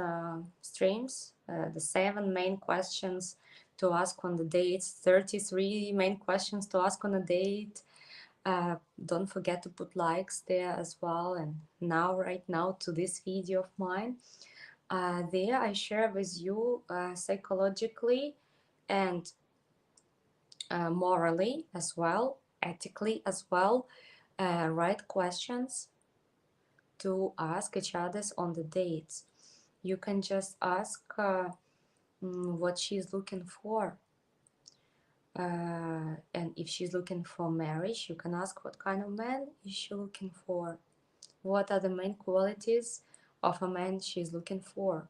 streams, the 7 main questions to ask on the dates, 33 main questions to ask on a date. Don't forget to put likes there as well. And now, right now, to this video of mine, there I share with you psychologically and morally as well, ethically as well, right questions to ask each others on the dates. You can just ask what she's looking for. And if she's looking for marriage, you can ask what kind of man is she looking for? What are the main qualities of a man she's looking for?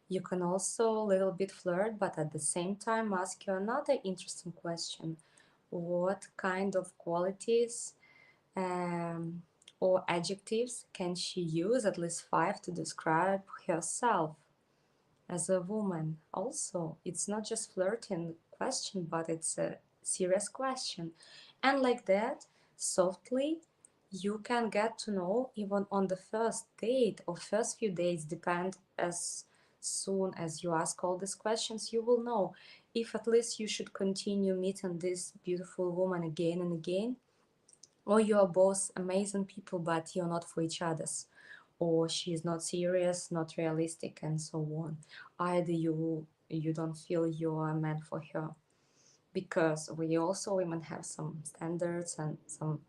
You can also a little bit flirt, but at the same time ask you another interesting question. What kind of qualities um, or adjectives can she use, at least 5, to describe herself as a woman? Also, it's not just flirting question, but it's a serious question. And like that, softly, you can get to know even on the first date or first few dates, depend as soon as you ask all these questions, you will know if at least you should continue meeting this beautiful woman again and again, or you are both amazing people but you're not for each other's, or she's not serious, not realistic, and so on. Either you don't feel you're a man for her, because we also women have some standards and some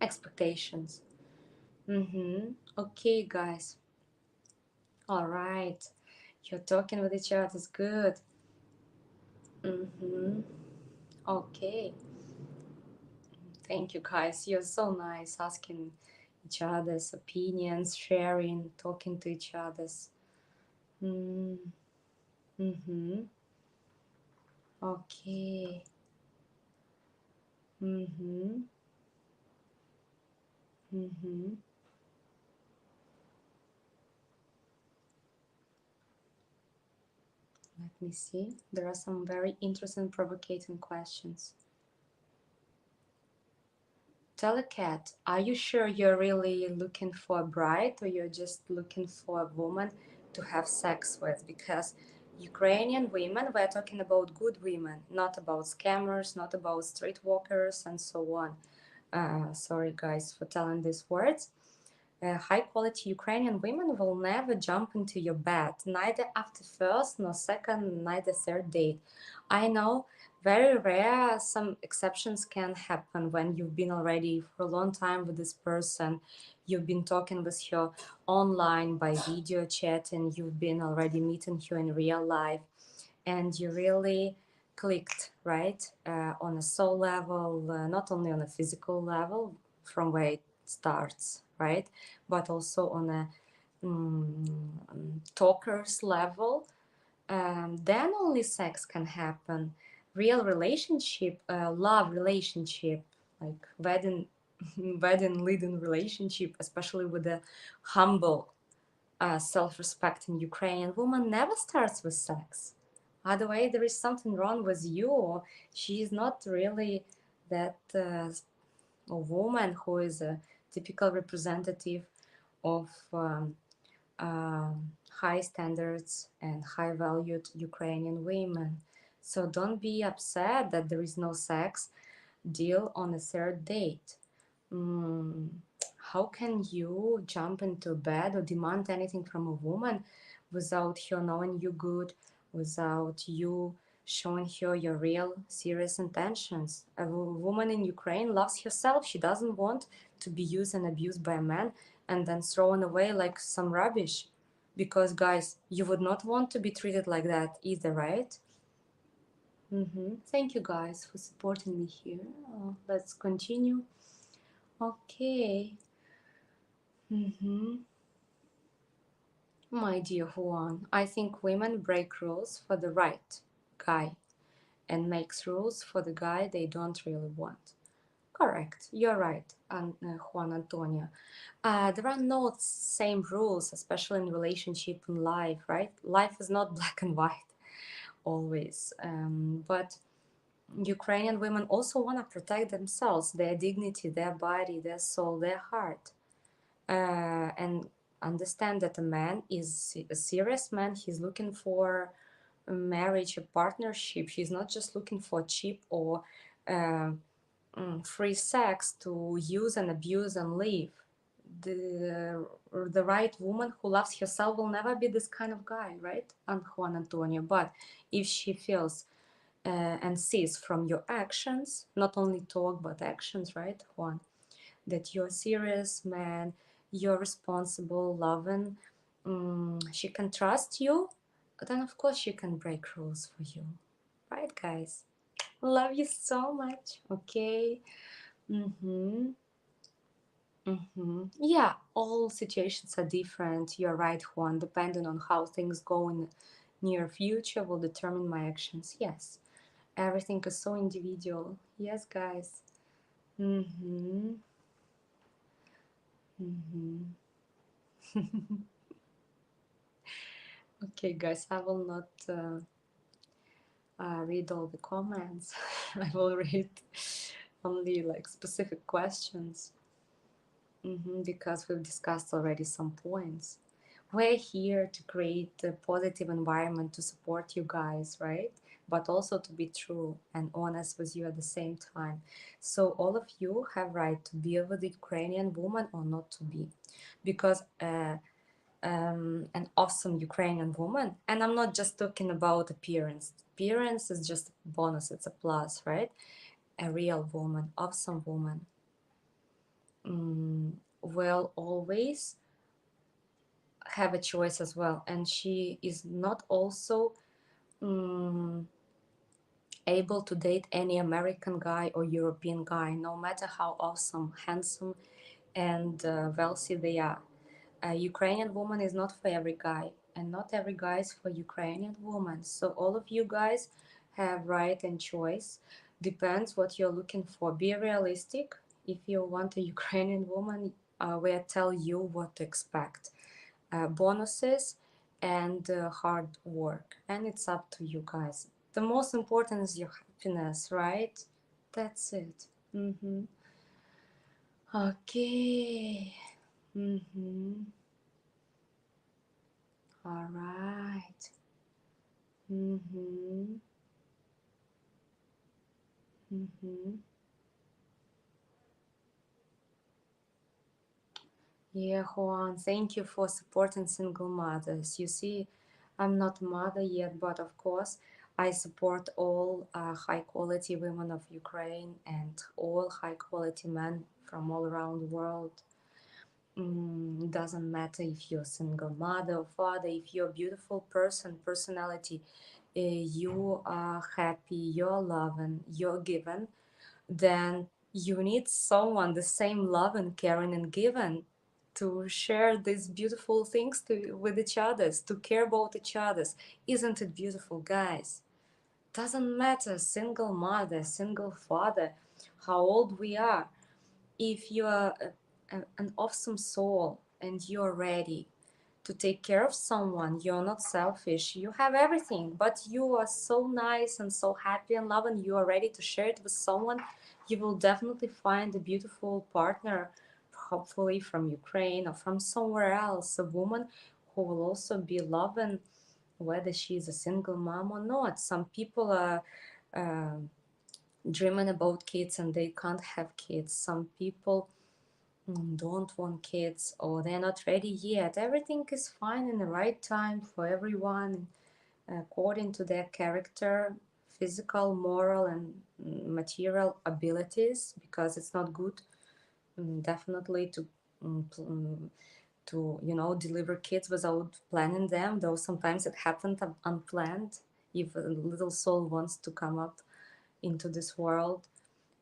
expectations. Okay, guys. All right, you're talking with each other is good. Okay, thank you, guys. You're so nice, asking each other's opinions, sharing, talking to each other's. Mm-hmm. Okay. Mm-hmm. Mm-hmm. Let me see. There are some very interesting, provocating questions. Tell a cat, are you sure you're really looking for a bride, or you're just looking for a woman to have sex with? Because Ukrainian women, we're talking about good women, not about scammers, not about streetwalkers, and so on. Sorry, guys, for telling these words. High quality Ukrainian women will never jump into your bed, neither after first, nor second, neither third date. I know very rare, some exceptions can happen when you've been already for a long time with this person, you've been talking with her online by video chatting, you've been already meeting her in real life, and you really clicked, right? On a soul level, not only on a physical level, from where it starts, right? But also on a talker's level. Then only sex can happen. Real relationship, love relationship, like wedding, wedding leading relationship, especially with a humble, self-respecting Ukrainian woman, never starts with sex. Otherwise, there is something wrong with you, or she is not really that a woman who is a typical representative of high standards and high valued Ukrainian women. So don't be upset that there is no sex deal on a third date. How can you jump into bed or demand anything from a woman without her knowing you good, without you showing her your real serious intentions? A woman in Ukraine loves herself. She doesn't want to be used and abused by a man and then thrown away like some rubbish. Because, guys, you would not want to be treated like that either, right? Thank you, guys, for supporting me here. Let's continue. Okay. My dear Juan, I think women break rules for the right guy and makes rules for the guy they don't really want. Correct. You're right, Juan Antonio. There are no same rules, especially in relationship and life, right? Life is not black and white always. But Ukrainian women also want to protect themselves, their dignity, their body, their soul, their heart. And understand that a man is a serious man. He's looking for a marriage, a partnership. He's not just looking for cheap or free sex to use and abuse and live. The right woman who loves herself will never be this kind of guy, right, Juan Antonio? But if she feels and sees from your actions, not only talk but actions, right, Juan, that you're a serious man, you're responsible, loving, she can trust you, then of course she can break rules for you. Right, guys? Love you so much. Okay. Yeah, all situations are different. You're right, Juan. Depending on how things go in near future will determine my actions. Yes. Everything is so individual. Yes, guys. Okay, guys, I will not read all the comments. I will read only like specific questions because we've discussed already some points. We're here to create a positive environment to support you guys, right? But also to be true and honest with you at the same time. So all of you have right to be with the Ukrainian woman or not to be, because an awesome Ukrainian woman, and I'm not just talking about appearance. Appearance is just a bonus, it's a plus, right? A real woman, awesome woman, will always have a choice as well, and she is not also able to date any American guy or European guy, no matter how awesome, handsome, and wealthy they are. A Ukrainian woman is not for every guy, and not every guy is for Ukrainian woman. So all of you guys have right and choice. Depends what you're looking for. Be realistic. If you want a Ukrainian woman, we'll tell you what to expect. Bonuses and hard work, and it's up to you guys. The most important is your happiness, right? That's it. Okay. All right. Mm-hmm. Mm-hmm. Yeah, Juan, thank you for supporting single mothers. You see, I'm not a mother yet, but of course, I support all high quality women of Ukraine and all high quality men from all around the world. Doesn't matter if you're a single mother or father, if you're a beautiful person, personality, you are happy, you're loving, you're given, then you need someone the same love and caring and giving to share these beautiful things with each others, to care about each others. Isn't it beautiful, guys? Doesn't matter, single mother, single father, how old we are. If you are an awesome soul and you're ready to take care of someone, you're not selfish, you have everything, but you are so nice and so happy and loving, you are ready to share it with someone, you will definitely find a beautiful partner, hopefully from Ukraine or from somewhere else, a woman who will also be loving, whether she is a single mom or not. Some people are uh, dreaming about kids and they can't have kids. Some people don't want kids or they're not ready yet. Everything is fine in the right time for everyone, according to their character, physical, moral, and material abilities, because it's not good, definitely, to deliver kids without planning them, though sometimes it happened unplanned if a little soul wants to come up into this world.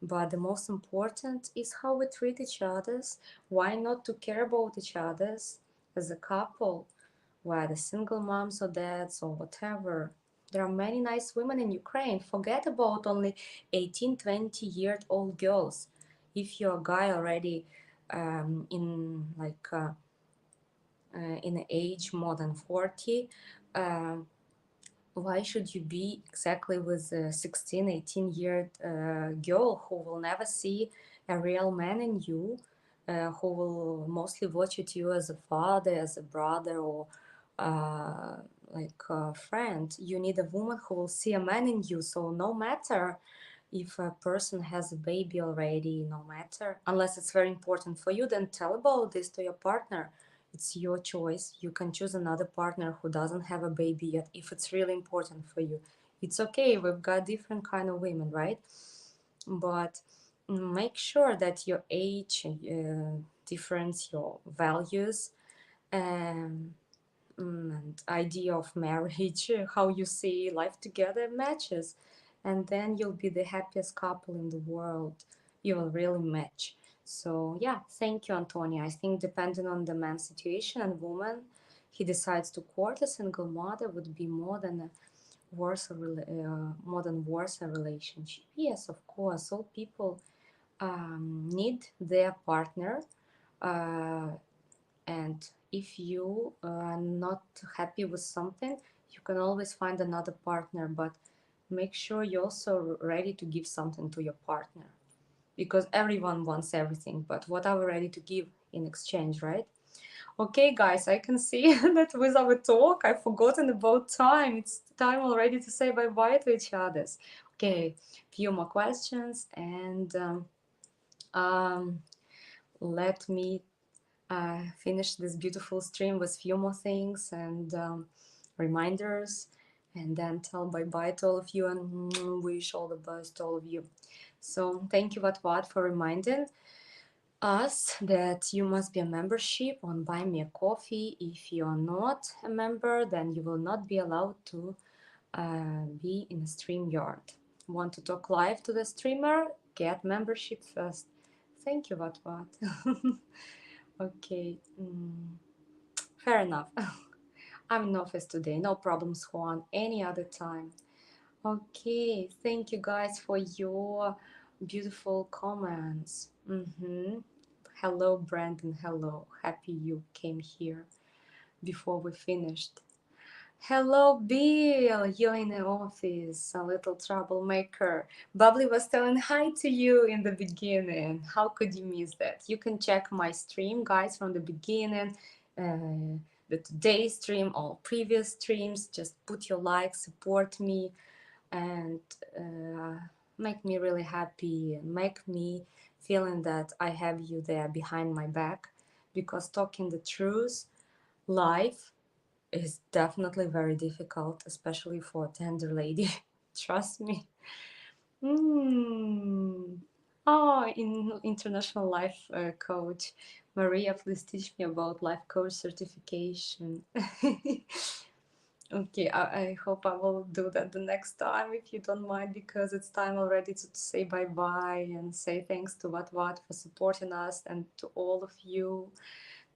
But the most important is how we treat each others. Why not to care about each others as a couple, whether single moms or dads or whatever. There are many nice women in Ukraine. Forget about only 18, 20-year-old girls. If you're a guy already in an age more than 40, why should you be exactly with a 16, 18-year girl who will never see a real man in you, who will mostly watch at you as a father, as a brother, or uh, like a friend? You need a woman who will see a man in you. So no matter if a person has a baby already, no matter, unless it's very important for you, then tell about this to your partner. It's your choice. You can choose another partner who doesn't have a baby yet if it's really important for you. It's okay. We've got different kind of women, right? But make sure that your age difference, your values, um, and idea of marriage, how you see life together matches, and then you'll be the happiest couple in the world. You will really match. So yeah, thank you, Antonia. I think depending on the man's situation and woman, he decides to court a single mother would be more than worse a relationship. Yes, of course, all people need their partner. Uh, and if you are not happy with something, you can always find another partner, but make sure you're also ready to give something to your partner, because everyone wants everything, but what are we ready to give in exchange, right? Okay, guys, I can see that with our talk I've forgotten about time. It's time already to say bye-bye to each other. Okay, few more questions, and um, let me finish this beautiful stream with few more things and reminders, and then tell bye-bye to all of you and wish all the best to all of you. So thank you, Vatvat, for reminding us that you must be a membership on Buy Me a Coffee. If you're not a member, then you will not be allowed to be in a stream yard. Want to talk live to the streamer? Get membership first. Thank you, Vatvat. Okay, fair enough. I'm in office today. No problems, Juan. Any other time. Okay, thank you guys for your beautiful comments. Hello, Brandon. Hello. Happy you came here before we finished. Hello, Bill. You're in the office, a little troublemaker. Bubbly was telling hi to you in the beginning. How could you miss that? You can check my stream, guys, from the beginning. the today's stream or previous streams. Just put your like, support me, and make me really happy, and make me feeling that I have you there behind my back, because talking the truth live is definitely very difficult, especially for a tender lady. Trust me. Oh, international life coach. Maria, please teach me about life coach certification. Okay, I hope I will do that the next time, if you don't mind, because it's time already to say bye-bye and say thanks to What for supporting us, and to all of you,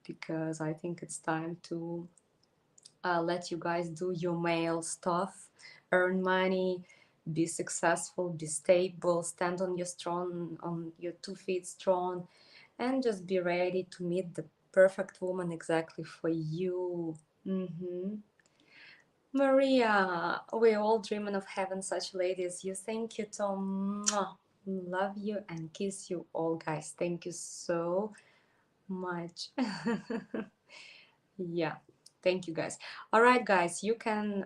because I think it's time to let you guys do your male stuff, earn money, be successful, be stable, stand on your 2 feet strong, and just be ready to meet the perfect woman exactly for you. Maria, we're all dreaming of having such ladies as you. Thank you, Tom. Mwah. Love you and kiss you all, guys. Thank you so much. Yeah, thank you, guys. All right, guys, you can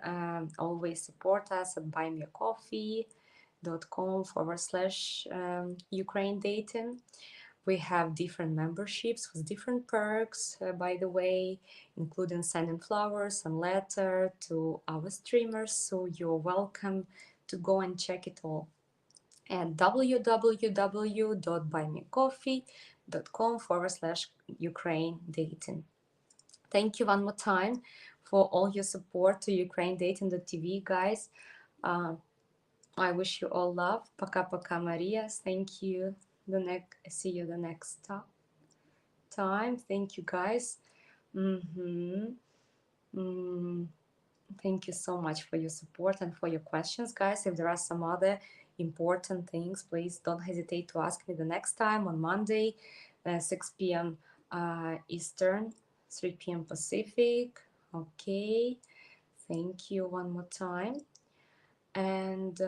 always support us at buymeacoffee.com/Ukraine dating. We have different memberships with different perks, by the way, including sending flowers and letter to our streamers. So you're welcome to go and check it all at www.buymeacoffee.com/Ukraine dating. Thank you one more time for all your support to Ukraine Dating.tv, guys. I wish you all love. Пока-пока, Maria. Thank you. See you the next time. Thank you, guys. Thank you so much for your support and for your questions, guys. If there are some other important things, please don't hesitate to ask me the next time on Monday, 6 p.m. Eastern, 3 p.m. Pacific. Okay. Thank you one more time. And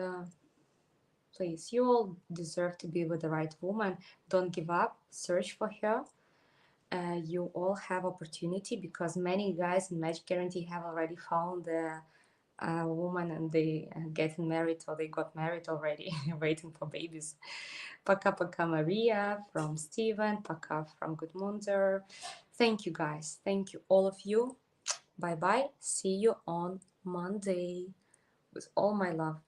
please, you all deserve to be with the right woman. Don't give up. Search for her. You all have opportunity, because many guys in Magic Guarantee have already found the woman, and they getting married, or they got married already, waiting for babies. Пока-пока, Maria from Steven. Пока from Gudmundur. Thank you, guys. Thank you, all of you. Bye-bye. See you on Monday with all my love.